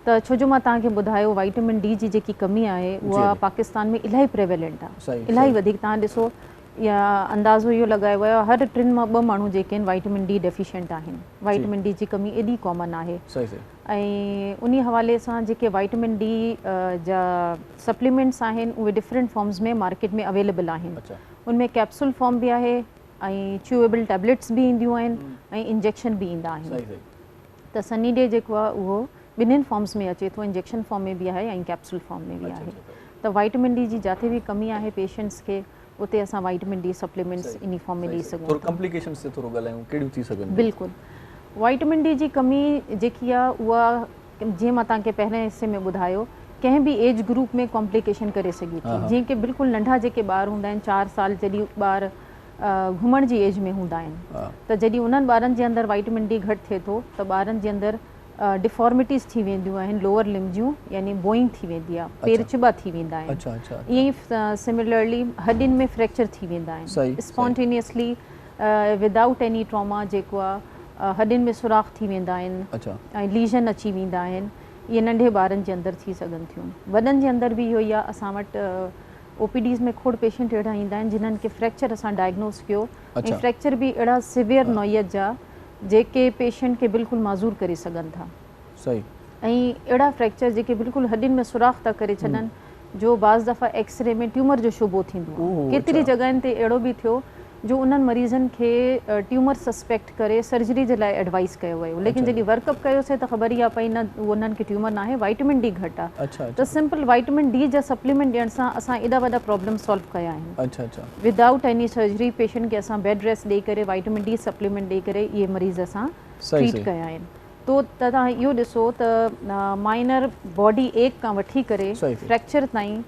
त छो जो मां तव्हांखे ॿुधायो वाइटामिन डी जी जेकी कमी आहे उहा पाकिस्तान में इलाही प्रेवेलेंट आहे, इलाही वधीक। तव्हां ॾिसो या अंदाज़ो इहो लॻायो वियो आहे, हर 3 मां 2 माण्हू जेके आहिनि वाइटामिन डी डेफिशिएंट आहिनि। वाइटामिन डी जी कमी एॾी कॉमन आहे। ऐं उन हवाले सां जेके वाइटामिन डी जा सप्लीमेंट्स आहिनि उहे डिफरेंट फॉर्म्स में मार्केट में अवेलेबल आहिनि। उनमें कैप्सूल फॉर्म बि आहे ऐं च्यूएबल टैबलेट्स बि ईंदियूं आहिनि ऐं इंजेक्शन बि ईंदा आहिनि। त सनी डे जेको आहे उहो ॿिन्हिनि फॉर्म्स में अचे थो, इंजेक्शन फॉर्म में बि आहे ऐं कैप्सूल फॉर्म में बि आहे। त वाइटामिन डी जी जिते बि कमी आहे पेशेंट्स खे, उते असां vitamin D supplements in form में ॾेई सघूं था। कॉम्प्लिकेशंस ते थोरो ॻाल्हायूं, कहिड़ियूं थी सघनि? बिल्कुलु। वाइटामिन डी जी कमी जेकी आहे उहा जीअं मां तव्हांखे पहिरें हिस्से में ॿुधायो, कंहिं बि एज ग्रुप में कॉम्प्लिकेशन करे सघे थी। जीअं की बिल्कुलु नंढा जेके ॿार हूंदा आहिनि, 4 साल, जॾहिं ॿार घुमण जी एज में हूंदा आहिनि, त जॾहिं उन्हनि ॿारनि जे अंदरि वाइटामिन डी घटि थिए थो त ॿारनि जे अंदरि डिफॉर्मिटीज़ थी वेंदियूं आहिनि, लोअर लिम्ब जूं, यानी बोइंग थी वेंदी आहे, पेर चिॿा थी वेंदा आहिनि। ईअं ई सिमिलरली हॾियुनि में फ्रैक्चर थी वेंदा आहिनि स्पॉन्टेनियसली विदाउट एनी ट्रॉमा। जेको आहे हॾियुनि में सुराख थी वेंदा आहिनि ऐं लीजन अची वेंदा आहिनि। इहे नंढे ॿारनि जे अंदरि थी सघनि थियूं। वॾनि जे अंदरि बि इहो ई आहे। असां वटि OPDs में खोड़ पेशेंट अहिड़ा ईंदा आहिनि जिन्हनि खे फ्रैक्चर असां डायग्नोस कयो ऐं फ्रैक्चर बि अहिड़ा सिवियर नौयत जा जेके पेशेंट खे बिल्कुलु माज़ूर करे सघनि था। सही। ऐं अहिड़ा फ्रैक्चर जेके बिल्कुल्ह हॾियुनि में सुराख था करे छॾनि, जो बाज़ दफ़ा एक्सरे में ट्यूमर जो शुबो थींदो आहे। केतिरी जॻहियुनि ते अहिड़ो बि थियो जो उन्हनि मरीज़नि खे ट्यूमर सस्पेक्ट करे सर्जरी जे लाइ एडवाइस कयो वियो, लेकिन जॾहिं वर्कअप कयोसीं त ख़बर इहा पई न उन्हनि खे ट्यूमर न आहे, वाइटामिन डी घटि आहे। त सिंपल वाइटामिन डी जा सप्लीमेंट ॾियण सां असां एॾा वॾा प्रॉब्लम सॉल्व कया आहिनि। विदाउट एनी सर्जरी पेशेंट खे असां बेड रेस्ट ॾेई करे वाइटामिन डी सप्लीमेंट ॾेई करे इहे मरीज़ असां ट्रीट कया आहिनि। तो तव्हां इहो ॾिसो त माइनर बॉडी एक खां वठी करे फ्रैक्चर ताईं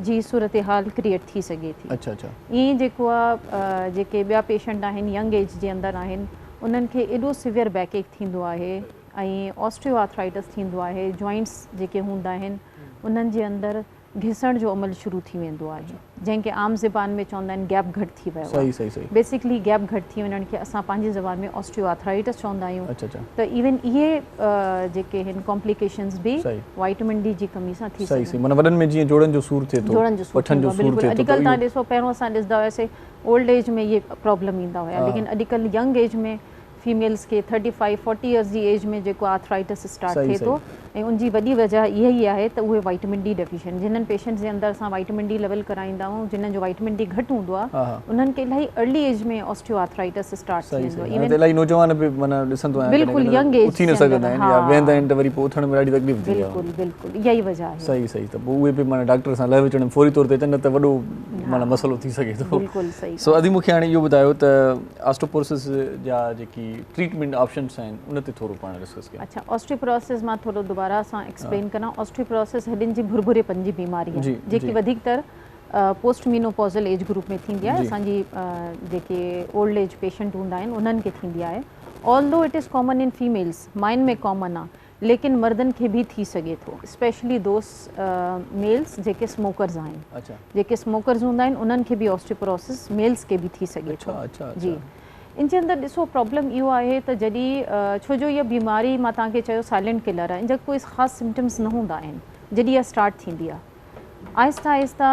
जी सूरत हाल क्रिएट थी सघे थी। ईअं जेको आहे जेके ॿिया पेशेंट आहिनि यंग एज जे अंदरि आहिनि, उन्हनि खे एॾो सिवियर बैकएक थींदो आहे ऐं ऑस्टियोआर्थराइटिस थींदो आहे। जॉइंट्स जेके हूंदा आहिनि उन्हनि जे अंदरि घिसण जो अमल शुरू थी वेंदो आहे, जंहिंखे आम ज़बान में चवंदा आहिनि गैप घटि थी वियो आहे। बेसिकली गैप घटि थी वञण खे असां पंहिंजी ज़बान में ऑस्टियोआर्थराइटिस चवंदा आहियूं। त इवन इहे जेके आहिनि कॉम्प्लिकेशंस बि वाइटामिन डी जी कमी सां थी सघनि। माना वॾनि में जीअं जोड़नि जो सूर थिए थो, जोड़नि जो सूर थिए थो। बिल्कुलु। अॼुकल्ह तव्हां ॾिसो, पहिरियों असां ॾिसंदा हुआसीं ओल्ड एज में इहे प्रॉब्लम ईंदा हुया, लेकिन अॼुकल्ह यंग एज में फीमेल्स के 35-40 इयर्स जी एज में जेको आर्थराइटिस स्टार्ट सही, थिए थो ऐं उनजी वॾी वजह इहा ई आहे त उहे वाइटामिन डी डेफिशिएंट जिन्हनि पेशेंट्स जे अंदरि असां वाइटामिन डी लेवल कराईंदा आहियूं जिन्हनि जो वाइटामिन डी घटि हूंदो आहे उन्हनि खे इलाही अर्ली एज में ऑस्टियोआर्थराइटिस स्टार्ट थी वेंदो आहे इवन इलाही नौजवान बि माना ॾिसंदो आहियां बिल्कुलु यंग एज उथी न सघंदा आहिनि या वेंदा आहिनि त वरी पोइ उथण में ॾाढी तकलीफ़ थी आहे बिल्कुलु बिल्कुल इहा ई वजह आहे सही सही त पोइ उहे बि माना डॉक्टर सां लह विचण में फौरी तौर ते अचनि न त वॾो माना मसइलो थी सघे थो बिल्कुलु सही सो अदी मूंखे हाणे इहो ॿुधायो त ऑस्टियोपोरोसिस जा जेकी ट्रीटमेंट ऑप्शन्स आहिनि उन ते थोरो पाण डिस्कस कयूं अच्छा ऑस्टियोपोरोसिस मां थोरो दोबारा सां एक्सप्लेन कयां ऑस्टियोपोरोसिस हॾियुनि जी भुरभुरेपन जी बीमारी आहे जेकी वधीकतर पोस्ट मीनोपॉज़ल एज ग्रुप में थींदी आहे असांजी जेके ओल्ड एज पेशेंट हूंदा आहिनि उन्हनि खे थींदी आहे although it is common in females mine में कॉमन आहे लेकिन मर्दनि खे बि थी सघे थो स्पेशली दोस मेल्स जेके स्मोकर्स आहिनि अच्छा जेके स्मोकर्स हूंदा आहिनि उन्हनि खे बि ऑस्टियोपोरोसिस मेल्स खे बि थी सघे थो जी इन जे अंदरि ॾिसो प्रॉब्लम इहो आहे त जॾहिं छो जो इहा बीमारी मां तव्हांखे चयो साइलेंट किलर आहे इन जा कोई ख़ासि सिम्टम्स न हूंदा आहिनि जॾहिं इहा स्टार्ट थींदी आहे आहिस्ता आहिस्ता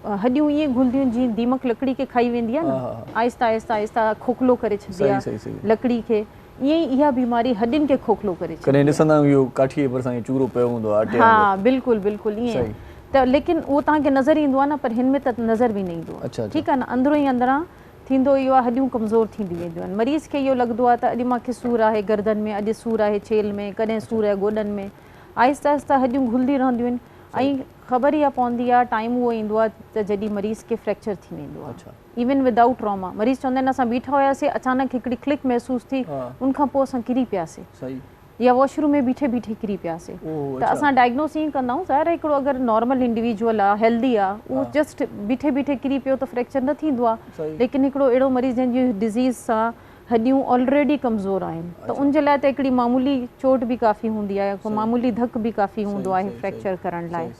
हॾियूं ईअं घुलंदियूं जीअं दीमक लकड़ी खे खाई वेंदी आहे न आहिस्ता आहिस्ता आहिस्ता खोखलो करे छॾंदी आहे लकड़ी खे ईअं ई इहा बीमारी हॾियुनि खे खोखलो करे कॾहिं ॾिसंदा आहियूं इहो काठीअ भरिसां इहो चूरो पियो हूंदो आहे हा बिल्कुलु बिल्कुलु ईअं त लेकिन उहो तव्हांखे नज़र ईंदो आहे न पर हिन में त नज़र बि न ईंदो आहे ठीकु आहे न अंदरो ई अंदरां थींदो इहो आहे हॾियूं कमज़ोर थींदी वेंदियूं आहिनि मरीज़ खे इहो लॻंदो आहे त अॼु मूंखे सूरु आहे गर्दन में अॼु सूरु आहे छेल में कॾहिं सूरु आहे गोॾनि में आहिस्ता आहिस्ता हॾियूं घुलंदी रहंदियूं आहिनि ऐं ख़बर इहा पवंदी आहे टाइम उहो ईंदो आहे त जॾहिं मरीज़ खे फ्रैक्चर थी वेंदो आहे इवन विदाउट ट्रॉमा मरीज़ चवंदा आहिनि असां बीठा हुयासीं अचानक हिकिड़ी क्लिक महसूसु थी उनखां पोइ असां किरी पियासीं या वॉशरूम में बीठे बीठे किरी पियासीं त असां डायग्नोस ईअं कंदा आहियूं ज़ाहिर हिकिड़ो अगरि नॉर्मल इंडिविजुअल आहे हेल्दी आहे उहो जस्ट बीठे बीठे किरी पियो त फ्रैक्चर न थींदो आहे लेकिन हिकिड़ो अहिड़ो मरीज़ जंहिंजी डिज़ीज़ सां हॾियूं ऑलरेडी कमज़ोर आहिनि त उन जे लाइ त हिकिड़ी मामूली चोट बि काफ़ी हूंदी आहे को मामूली धक बि काफ़ी हूंदो आहे फ्रैक्चर करण लाइ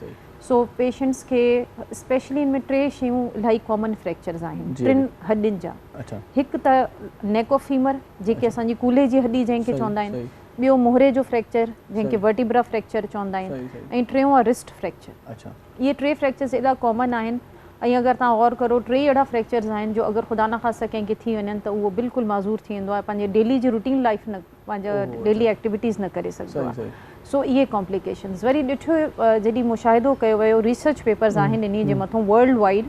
सो पेशेंट्स खे स्पेशली इन में 3 शयूं इलाही कॉमन फ्रैक्चर्स आहिनि 3 हॾियुनि जा हिकु त नेकोफीमर जेके असांजी कूल्हे जी हॾी जंहिंखे चवंदा आहिनि ॿियो मोहरे जो फ्रैक्चर जंहिंखे वर्टिब्रा फ्रैक्चर चवंदा आहिनि ऐं टियों आहे रिस्ट फ्रैक्चर इहे 3 फ्रैक्चर्स एॾा कॉमन आहिनि ऐं अगरि तव्हां गौर करो 3 अहिड़ा फ्रैक्चर्स आहिनि जो अगरि ख़ुदा न ख़ास्ता कंहिंखे थी वञनि त उहो बिल्कुलु माज़ूर थी वेंदो आहे पंहिंजे डेली जी रूटीन लाइफ न पंहिंजा डेली एक्टिविटीज़ न करे सघंदो आहे सो इहे कॉम्प्लिकेशन्स वरी ॾिठो जॾहिं मुशाहिदो कयो वियो रिसर्च पेपर्स आहिनि इन्ही जे मथां वर्ल्ड वाइड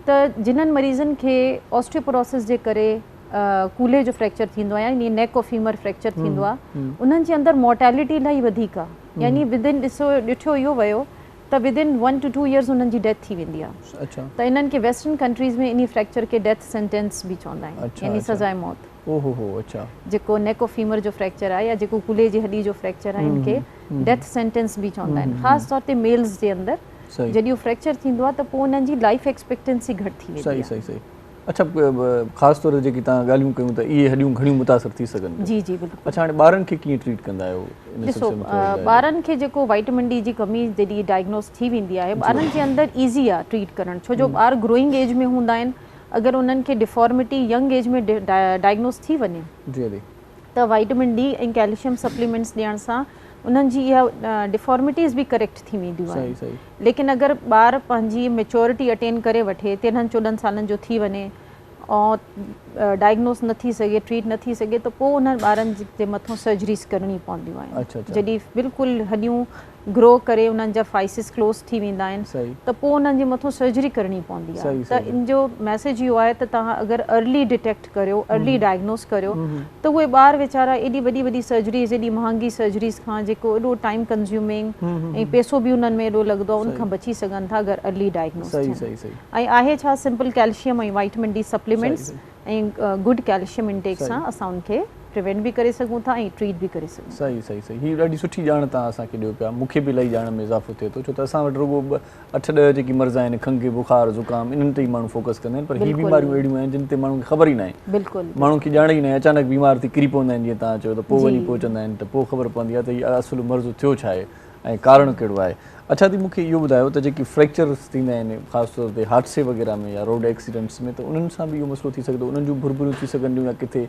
त जिन्हनि मरीज़नि खे ऑस्टियोपोरोसिस जे करे कूल्हे जो फ्रैक्चर थींदो आहे यानी नेकोफीमर फ्रैक्चर थींदो आहे उन्हनि जे अंदरि मोर्टेलिटी इलाही वधीक आहे यानी विदिन ॾिठो इहो वियो त विदिन 1 to 2 years उन्हनि जी डेथ थी वेंदी आहे त इन्हनि खे वेस्टर्न कंट्रीज़ में इन फ्रैक्चर खे डेथ सेंटेंस बि चवंदा आहिनि यानी सज़ाए मौत जेको नेकोफीमर जो फ्रैक्चर आहे या जेको कूल्हे जी हॾी जो फ्रैक्चर आहे इनखे डेथ सेंटेंस बि चवंदा आहिनि ख़ासि तौर ते मेल्स जे अंदरि जॾहिं उहो फ्रैक्चर थींदो आहे त पोइ उन्हनि जी लाइफ एक्सपेक्टेंसी घटि थी वेंदी आहे अच्छा ख़ासि तौर ते जेकी तव्हां ॻाल्हियूं कयूं त इहे हॾियूं घणियूं मुतासिर थी सघनि जी जी बिल्कुलु अच्छा हाणे ॿारनि खे कीअं ट्रीट कंदा आहियो ॾिसो ॿारनि खे जेको वाइटामिन डी जी कमी जॾहिं डायग्नोस थी वेंदी आहे ॿारनि जे अंदरि ईज़ी आहे ट्रीट करणु छो जो ॿार ग्रोइंग एज में हूंदा आहिनि अगरि उन्हनि खे डिफॉर्मिटी यंग एज में डायग्नोस थी वञे त वाइटामिन डी ऐं कैल्शियम सप्लीमेंट्स ॾियण सां उन्हनि जी इहा डिफॉर्मिटीज़ बि करेक्ट थी वेंदियूं आहिनि लेकिन अगरि ॿार पंहिंजी मेच्योरिटी अटेन करे वठे 13-14 सालनि जो थी वञे ऐं डायग्नोस न थी सघे ट्रीट न थी सघे त पोइ उन्हनि ॿारनि जे मथां सर्जरीज़ करणी पवंदियूं आहिनि जॾहिं बिल्कुलु हॾियूं ग्रो करे उन्हनि जा फाइसिस क्लोज़ थी वेंदा आहिनि त पोइ उन्हनि जे मथां सर्जरी करणी पवंदी आहे त इन जो मैसेज इहो आहे त तव्हां अगरि अर्ली डिटेक्ट करियो अर्ली डायग्नोस करियो त उहे ॿार वीचारा एॾी वॾी वॾी सर्जरीज़ एॾी महांगी सर्जरीज़ खां जेको एॾो टाइम कंज़्यूमिंग ऐं पैसो बि उन्हनि में एॾो लॻंदो आहे उनखां बची सघनि था अगरि अर्ली डायग्नोस ऐं आहे छा सिंपल कैल्शियम ऐं वाइटामिन डी सप्लीमेंट्स ऐं गुड कैल्शियम इंटेक सां असां उनखे प्रिवेंट भी करे सघूं था ऐं ट्रीट भी करे सघूं सही सही सही हीअ ॾाढी सुठी ॼाण तव्हां असांखे ॾियो पिया मूंखे बि इलाही ॼाण में इज़ाफ़ो थिए थो छो त असां वटि रुॻो 8-10 जेकी मर्ज़ आहिनि खंघि बुखार ज़ुकाम इन्हनि ते ई माण्हू फोकस कंदा आहिनि पर हीअ बीमारियूं अहिड़ियूं आहिनि जिन ते माण्हू खे ख़बर ई न आहे बिल्कुलु माण्हू खे ॼाण ई न आहे अचानक बीमार थी किरी पवंदा आहिनि जीअं तव्हां चयो त पोइ वञी पहुचंदा आहिनि त पोइ ख़बर पवंदी आहे त हीअ असुलु मर्ज़ु थियो छा आहे ऐं कारण कहिड़ो आहे अच्छा दी मूंखे इहो ॿुधायो त जेकी फ्रैक्चर्स थींदा आहिनि ख़ासि तौर ते हादसे वग़ैरह में या रोड एक्सीडेंट्स में त उन्हनि सां बि इहो मसइलो थी सघंदो उन्हनि जूं भुरभुरियूं थी सघंदियूं या किथे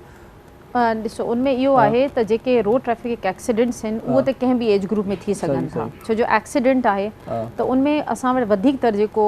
ॾिसो उनमें इहो आहे त जेके रोड ट्रैफिक एक्सीडेंट्स आहिनि उहो त कंहिं बि एज ग्रुप में थी सघनि था छो जो एक्सीडेंट आहे त उनमें असां वटि वधीकतर जेको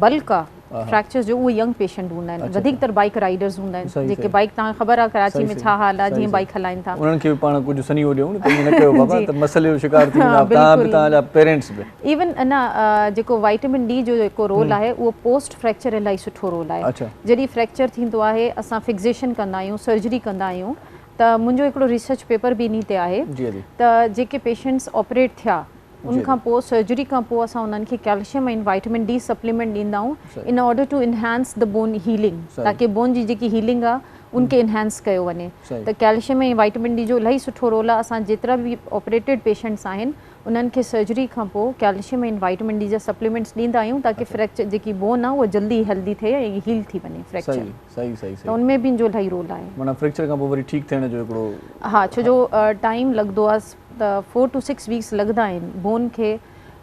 बल्क आहे फ्रैक्चर्स जो उहे यंग पेशेंट हूंदा आहिनि, अच्छा, वधीकतर बाइक राइडर्स हूंदा आहिनि, सही, जेके सही। बाइक तव्हांखे ख़बर आहे कराची सही, में सही। छा हाल आहे, सही, जीअं सही। बाइक हलाइनि था। उन्हनि खे बि पाण कुझु सनियो ॾियूं न, त ईअं न कयो बाबा, जी। त मसइले जो शिकार थी हाँ, वेंदा तव्हां बि, बिल्कुलु। तव्हांजा पेरेंट्स बि। इवन अञा जेको वाइटामिन डी जो जेको रोल आहे उहो पोस्ट फ्रैक्चर इलाही सुठो रोल आहे। अच्छा। जॾहिं फ्रैक्चर थींदो आहे असां फिक्सेशन कंदा आहियूं, सर्जरी कंदा आहियूं, त मुंहिंजो हिकिड़ो रिसर्च पेपर बि इन ते आहे जी जी। त जेके पेशेंट्स ऑपरेट थिया जी। उनखां पोइ सर्जरी खां पोइ असां उन्हनि खे कैल्शियम ऐं वाइटामिन डी सप्लीमेंट ॾींदा आहियूं सही। In order to enhance the bone healing, सही। ताकी बोन जी जेकी हीलिंग आहे उनखे इनहेंस कयो वञे। सही। त कैल्शियम ऐं वाइटामिन डी जो इलाही सुठो रोल आहे। असां जेतिरा बि ऑपरेटेड पेशेंट्स आहिनि उन्हनि खे सर्जरी खां पोइ कैल्शियम ऐं वाइटामिन डी जा सप्लीमेंट्स ॾींदा आहियूं ताकी फ्रैक्चर जेकी बोन आहे उहा जल्दी हेल्दी थिए ऐं हील थी वञे फ्रैक्चर। सही सही सही त सही। उनमें बि जो इलाही रोल आहे। माना फ्रैक्चर खां पोइ वरी ठीकु थियण जो हिकिड़ो। हा, छो जो टाइम लॻंदो आहे, त 4 to 6 वीक्स लॻंदा आहिनि बोन खे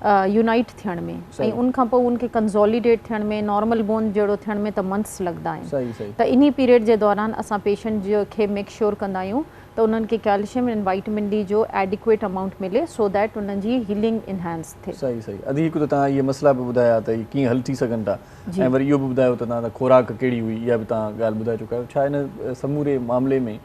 यूनाइट थियण में, सही। ऐं उनखां पोइ उनखे कंसोलिडेट थियण में, नॉर्मल बोन जहिड़ो थियण में त मंथ्स लॻंदा आहिनि। सही सही। त इन्ही पीरियड जे दौरान असां पेशेंट जो खे मेक श्योर कंदा आहियूं त उन्हनि खे कैल्शियम ऐं वाइटामिन डी जो एडिक्वेट अमाउंट मिले सो दैट उन्हनि जी हीलिंग इनहेंस थिए। सही सही। अदी हिकु त तव्हां इहे मसइला बि ॿुधाया त कीअं हल थी सघनि था, जी। ऐं वरी इहो बि ॿुधायो त तव्हां खुराक कहिड़ी हुई, इहा बि तव्हां ॻाल्हि ॿुधाए चुका आहियो। छा इन समूरे मामले में,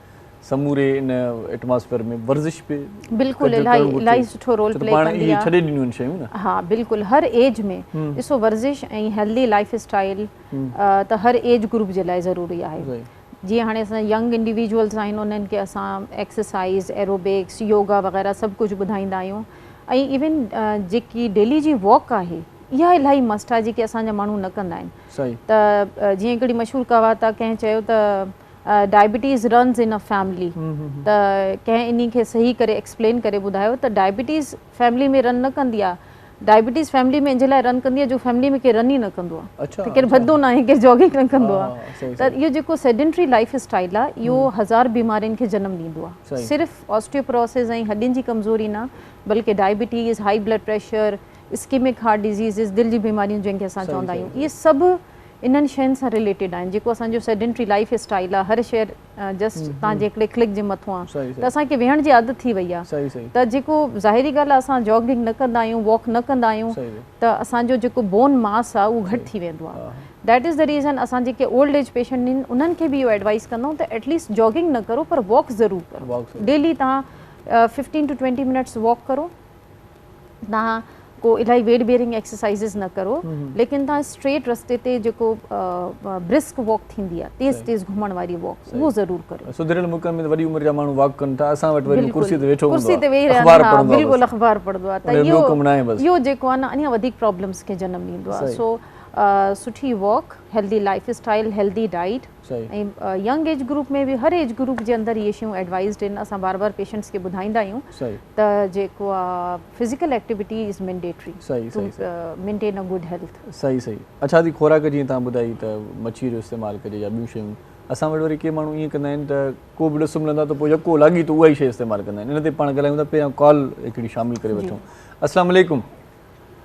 समूरे इन एटमॉस्फेयर में वर्जिश बि बिल्कुलु इलाही सुठो रोल प्ले पाण कंदी इहे आहे। छॾे ॾिनियूं आहिनि शयूं न। हा बिल्कुलु, हर एज में ॾिसो वर्जिश ऐं हेल्दी लाइफ स्टाइल त हर एज ग्रुप जे लाइ ज़रूरी आहे। सही। जीअं हाणे असां यंग इंडिविजुअल्स आहिनि उन्हनि खे असां एक्सरसाइज़, एरोबिक्स, योगा वग़ैरह सभु कुझु ॿुधाईंदा आहियूं। ऐं इवन जेकी डेली जी वॉक आहे इहा इलाही मस्ट आहे जेके असांजा माण्हू न कंदा आहिनि। सही। त जीअं हिकिड़ी मशहूरु कहावत आहे, कंहिं चयो त diabetes runs in a family, त कंहिं इन खे सही करे एक्सप्लेन करे ॿुधायो त डायबिटीज़ फैमिली में रन न कंदी आहे, डायबिटीज़ फैमिली में इन जे लाइ रन कंदी आहे जो फैमिली में केरु रन ई न कंदो आहे। अच्छा। त केरु भॼंदो न आहे, केरु जॉगिंग न कंदो हा, आहे। सही, त इहो जेको सेडेंटरी लाइफ स्टाइल आहे इहो 1000 बीमारियुनि खे जनम ॾींदो आहे। सही। सिर्फ़ु ऑस्टियोपोरोसिस ऐं हॾियुनि जी कमज़ोरी न, बल्कि diabetes, high blood pressure, ischaemic heart diseases, दिलि जी बीमारियूं जंहिंखे असां सही, चवंदा सही, आहियूं, इहे सभु इन्हनि शयुनि सां रिलेटेड आहिनि। जेको असांजो सेडेंटरी लाइफ स्टाइल आहे, हर शइ जस्ट तव्हांजे हिकिड़े क्लिक जे मथां आहे, सही, सही। त असांखे वेहण जी आदत थी वई आहे। सही सही। त जेको ज़ाहिरी ॻाल्हि आहे असां जॉगिंग न कंदा आहियूं, वॉक न कंदा आहियूं, सही। त असांजो जेको बोन मास आहे उहो घटि थी वेंदो आहे। दैट इज़ द रीज़न असां जेके ओल्ड एज पेशेंट आहिनि उन्हनि खे बि इहो एडवाइस कंदा आहियूं त एटलीस्ट जॉगिंग न करो पर वॉक ज़रूरु करो। वॉक डेली तव्हां 15 to 20 मिनट्स वॉक करो। तव्हां को इलाही वेट बेयरिंग एक्सरसाइज़िस न करो, लेकिन तव्हां स्ट्रेट रस्ते ते जेको ब्रिस्क वॉक थींदी आहे, तेज़ तेज़ घुमण वारी वॉक, उहो ज़रूरु करो। सुधरियल मुल्कनि में वॾी उमिरि जा माण्हू वॉक कनि था, असां वटि वरी कुर्सी ते वेठो कुर्सी ते वेही अख़बार रहिया, पढ़ंदो आहे बिल्कुलु बसि। अख़बार पढ़ंदो आहे। त उनजो ॿियो कमु न आहे बसि। इहो जेको आहे न अञा वधीक प्रॉब्लम्स खे जनम ॾींदो आहे। सही। सो सुठी walk, healthy life style, healthy diet, सही। ऐं यंग एज ग्रुप में बि हर एज ग्रुप जे अंदरि इहे शयूं एडवाइस्ड आहिनि। असां बार बार पेशेंट्स खे ॿुधाईंदा आहियूं सही। त जेको आहे फिज़िकल एक्टिविटी इज़ मैंडेटरी सही, टू सही, मेंटेन अ गुड हेल्थ। सही सही। अच्छा दी खुराक जीअं तव्हां ॿुधाई त मच्छीअ जो इस्तेमालु कजे या ॿियूं शयूं, असां वटि वरी के माण्हू ईअं कंदा आहिनि त को बि ॾिसु मिलंदा त पोइ यको लॻी त उहा ई शइ इस्तेमालु कंदा आहिनि। इन ते पाण ॻाल्हायूं था, पहिरियां कॉल हिकिड़ी शामिलु करे वठूं। अस्सलाम वालेकुम।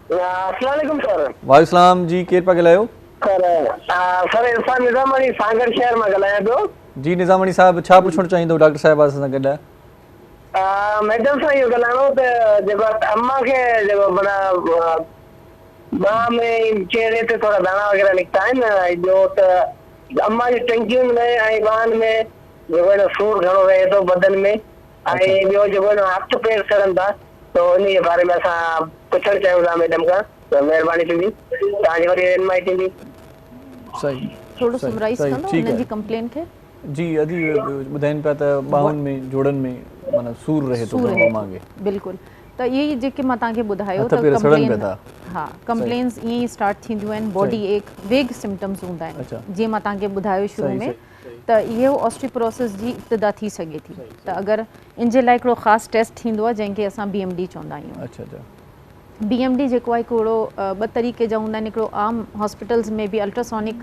अस्सलाम वालेकुम सर। वालेकुम जी, केरु पिया ॻाल्हायो? सर इरफान निज़ामणी सागर शहर मां ॻाल्हायां पियो। जी निज़ामणी साहिबु, छा पुछणु चाहींदो डॉक्टर साहिब असां सां गॾु? मैडम सां इहो ॻाल्हाइणो त जेको अम्मा खे जेको माना बांह में चेहरे ते थोरा दाणा वग़ैरह निकिता आहिनि, ॿियो त अम्मा जी टंकियुनि में ऐं ॿाहनि में जेको आहे सूरु घणो रहे थो बदन में, ऐं ॿियो जेको आहे हथ पेर सड़नि था, त उन जे बारे में असां पुछणु चाहियूं था मैडम खां, त महिरबानी थींदी तव्हांजी वरी रहनुमाई थींदी। सही। थोरो समराइज़ कंदो हुननि जी कंप्लेन खे? जी अदी ॿुधाइनि पिया त ॿाहुनि में, जोड़नि में माना सूरु रहे थो अम्मा खे। बिल्कुलु। त इहे ई जेके मां तव्हांखे ॿुधायो हथ पेर सड़नि पिया था। हा, कंप्लेन्स ईअं ई स्टार्ट थींदियूं आहिनि, बॉडी एक वेग सिम्टम्स हूंदा आहिनि जीअं मां तव्हांखे ॿुधायो शुरू में, त इहो ऑस्टियोपोरोसिस जी इब्तिदा थी सघे थी। त अगरि इन जे लाइ हिकिड़ो ख़ासि टेस्ट थींदो आहे जंहिंखे असां BMD चवंदा आहियूं। अच्छा अच्छा। BMD जेको आहे हिकिड़ो 2 तरीक़े जा हूंदा आहिनि। हिकिड़ो आम हॉस्पिटल्स में बि अल्ट्रासोनिक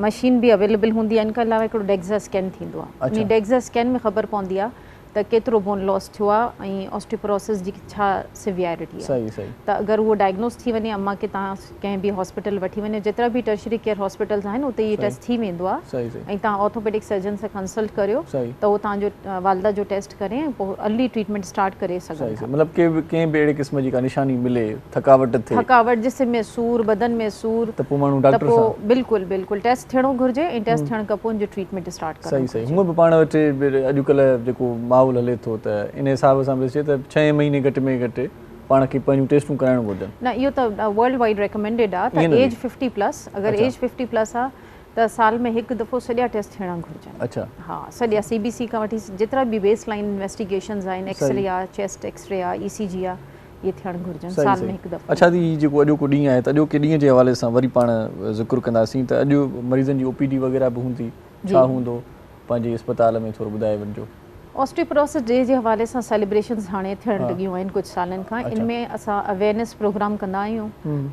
मशीन बि अवेलेबल हूंदी आहे, इन खां अलावा हिकिड़ो डेक्सा स्कैन थींदो आहे। उन डेक्सा स्कैन में ख़बर पवंदी आहे त केतिरो बोन लॉस थियो आहे ऐं ऑस्टियोपोरोसिस जी छा सिवियरिटी आहे। सही सही। त अगरि उहो डायग्नोस थी वञे अम्मा खे तव्हां कंहिं बि हॉस्पिटल वठी वञो, जेतिरा बि टर्शरी केयर हॉस्पिटल्स आहिनि उते इहे टेस्ट थी वेंदो आहे। सही सही। ऐं तव्हां ऑर्थोपेडिक सर्जन सां कंसल्ट करियो सही। त उहो तव्हांजो वालदा जो टेस्ट करे ऐं पोइ अर्ली ट्रीटमेंट स्टार्ट करे सही सघनि। सही। मतलब कंहिं बि अहिड़े क़िस्म जी का निशानी मिले, थकावट थिए, थकावट, जिस्म में सूर, बदन में सूर, त पोइ माण्हू डॉक्टर सां बिल्कुलु बिल्कुलु टेस्ट थियणो घुरिजे ऐं टेस्ट थियण खां पोइ उनजो ट्रीटमेंट स्टार्ट करणो। सही सही। हूअं बि पाण वटि अॼुकल्ह जेको माहौल हले थो त इन हिसाब सां ॾिसे त 6 महीने घटि में घटि पाण खे पंहिंजूं टेस्टूं कराइणु घुरिजनि। न, इहो त वर्ल्ड वाइड रिकमेंडेड आहे त एज 50+ अगरि एज 50+ आहे त साल में हिकु दफ़ो सॼा टेस्ट थियणा घुरिजनि। अच्छा। हा, सॼा CBC खां वठी जेतिरा बि बेस लाइन इन्वेस्टिगेशन्स आहिनि, एक्सरे आहे, चेस्ट एक्सरे आहे, ECG आहे, इहे थियणु घुरिजनि साल में हिकु दफ़ो। अच्छा दी, जेको अॼोको ॾींहुं आहे त अॼोके ॾींहं जे हवाले सां वरी पाण ज़िक्र कंदासीं त अॼु मरीज़नि जी OPD वग़ैरह बि हूंदी, छा हूंदो पंहिंजे अस्पताल में, थोरो ॿुधाए वञिजो। ऑस्टियोपोरोसिस डे जे हवाले सां सेलिब्रेशन्स हाणे थियणु लॻियूं आहिनि कुझु सालनि खां। इनमें असां अवेयरनेस प्रोग्राम कंदा आहियूं।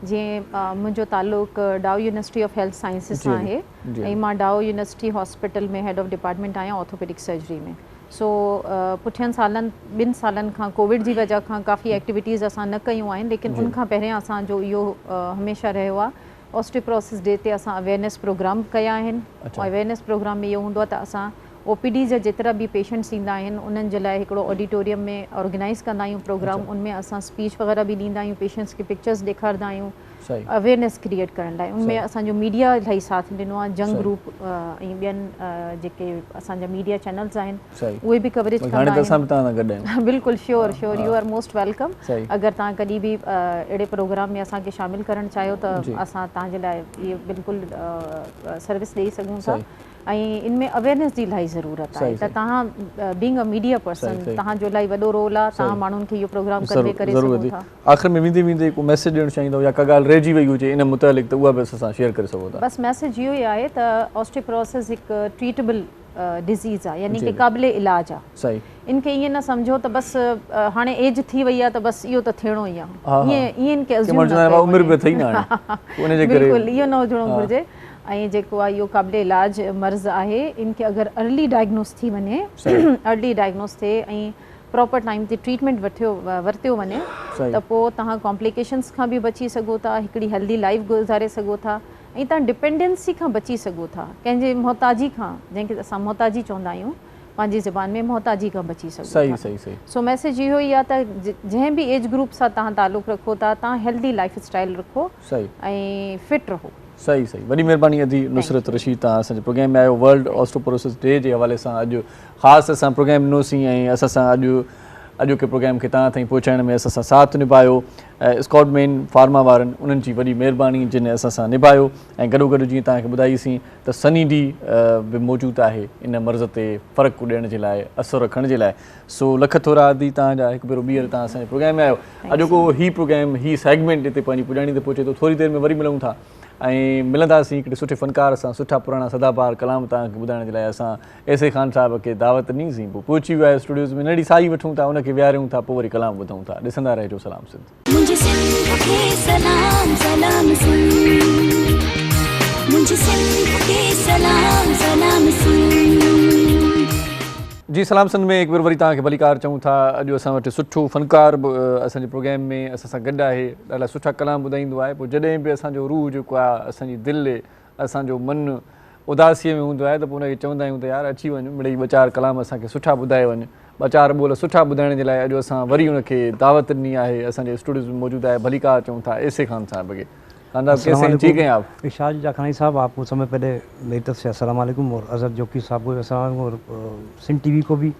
जीअं मुंहिंजो ताल्लुक़ डाउ यूनिवर्सिटी ऑफ हेल्थ साइंसिस सां आहे ऐं मां डाउ यूनिवर्सिटी हॉस्पिटल में हेड ऑफ डिपार्टमेंट आहियां ऑर्थोपेडिक सर्जरी में। सो पुठियनि सालनि 2 सालनि खां कोविड जी वजह खां काफ़ी एक्टिविटीज़ असां न कयूं आहिनि, लेकिन उनखां पहिरियां असांजो इहो हमेशह रहियो आहे ऑस्टियोपोरोसिस डे ते असां अवेयरनेस प्रोग्राम कया आहिनि। अवेयरनेस प्रोग्राम में इहो हूंदो आहे त असां OPD जा जेतिरा बि पेशेंट्स ईंदा आहिनि उन्हनि जे लाइ हिकिड़ो ऑडिटोरियम में ऑर्गेनाइज़ कंदा आहियूं प्रोग्राम। उनमें असां स्पीच वग़ैरह बि ॾींदा आहियूं, पेशेंट्स खे पिक्चर्स ॾेखारींदा आहियूं अवेयरनेस क्रिएट करण लाइ। उनमें असांजो मीडिया इलाही साथ ॾिनो आहे, जंग ग्रुप ऐं ॿियनि जेके असांजा मीडिया चैनल्स आहिनि उहे बि कवरेज कंदा आहिनि। बिल्कुलु, sure sure, you are most welcome. अगरि तव्हां कॾहिं बि अहिड़े प्रोग्राम में असांखे शामिलु करणु चाहियो त असां तव्हांजे लाइ इहे बिल्कुलु सर्विस ॾेई सघूं था। ऐं इनमें अवेयरनेस जी इलाही ज़रूरत आहे त तव्हां बीइंग अ मीडिया पर्सन तव्हांजो इलाही वॾो रोल आहे। तव्हां माण्हुनि खे इहो प्रोग्राम कन्वे करे सघो था। आख़िर में वेंदे वेंदे को मैसेज ॾियणु चाहींदो या का ॻाल्हि रहिजी वई हुजे इन मुतालिक़ त उहा बि असां शेयर करे सघो था। बसि मैसेज इहो ई आहे त ऑस्टियोपोरोसिस हिकु ट्रीटेबल डिज़ीज़ आहे, यानी कि क़ाबिले इलाज आहे। सही। इनखे ईअं न सम्झो त बसि हाणे एज थी वई आहे त बसि इहो त थियणो ई आहे, ईअं इनखे अज़्यूम न कयो। बिल्कुलु इहो न हुजणो घुरिजे। ऐं जेको आहे इहो क़ाबिले इलाज मर्ज़ आहे। इनखे अगरि अर्ली डायग्नोस थी वञे, अर्ली डायग्नोस थिए ऐं प्रॉपर टाइम ते ट्रीटमेंट वरितियो वञे त पोइ तव्हां कॉम्प्लिकेशन्स खां बि बची सघो था, हिकिड़ी हेल्दी लाइफ गुज़ारे सघो था ऐं तव्हां डिपेंडेंसी खां बची सघो था, कंहिंजे मोहताजी खां, जंहिंखे असां मोहताजी चवंदा आहियूं पंहिंजी ज़बान में, मोहताजी खां बची सघो। सही सही सही। सो मैसेज इहो ई आहे त जंहिं बि एज ग्रुप सां तव्हां ताल्लुक़ु रखो था, तव्हां हेल्दी लाइफ स्टाइल रखो ऐं फिट रहो। सही सही। वॾी महिरबानी अदी नुसरत रशीद, तव्हां असांजे प्रोग्राम में आयो। वर्ल्ड ऑस्टियोपोरोसिस डे जे हवाले सां अॼु ख़ासि असां प्रोग्राम ॾिनोसीं ऐं असां सां अॼोके प्रोग्राम खे तव्हां ताईं पहुचाइण में असां सां साथ निभायो। स्कॉटमेन फार्मा वारनि उन्हनि जी वॾी महिरबानी जिन असां सां निभायो। ऐं गॾोगॾु जीअं तव्हांखे ॿुधाईसीं त सनी डी बि मौजूदु आहे इन मर्ज़ ते फ़र्क़ु ॾियण जे लाइ, असरु रखण जे लाइ। सो लख थोरा अदी तव्हांजा हिकु भेरो ॿीहर तव्हां असांजे प्रोग्राम में आयो। अॼोको हीउ प्रोग्राम, हीउ सेगमेंट हिते पंहिंजी पुॼाणी ते पहुचे थो। थोरी देरि में वरी मिलूं था ऐं मिलंदासीं हिकिड़े सुठे फ़नकार सां, सुठा पुराणा सदाबहार कलाम तव्हांखे ॿुधाइण जे लाइ असां ऐसे ख़ान साहिब खे दावत ॾींसीं। पोइ पहुची वियो आहे स्टूडियोज़ में, नंढी साई वठूं था, उनखे विहारियूं था, पोइ वरी कलाम ॿुधूं था। ॾिसंदा रहिजो सलाम सिंध। मुंहिंजे सिंध खे सलाम सलाम सिंध, मुंहिंजे सिंध खे सलाम सलाम सिंध। जी सलाम सिंध में हिकु भेरो वरी तव्हांखे भलीकार चऊं था। अॼु असां वटि सुठो फ़नकार असांजे प्रोग्राम में असां सां गॾु आहे। ॾाढा सुठा कलाम ॿुधाईंदो आहे। पोइ जॾहिं बि असांजो रूह जेको आहे, असांजी दिलि, असांजो मनु उदासीअ में हूंदो आहे त पोइ हुनखे चवंदा आहियूं त यार अची वञ, मिड़ई 2-4 कलाम असांखे सुठा ॿुधाए वञ। 2-4 ॿोल सुठा ॿुधाइण जे लाइ अॼु असां वरी हुनखे दावत ॾिनी आहे। असांजे स्टूडियोज़ में मौजूदु आहे भलीकार चऊं था ऐसे ख़ान साहिब खे। खान साहब कैसे हैं? ठीक हैं आप? इरशाद जाखनी साहब, आपको समय पहले मेरी तरफ से अस्सलाम वालेकुम, और अज़हर जोकी साहब को अस्सलाम वालेकुम, और सिंध टीवी को भी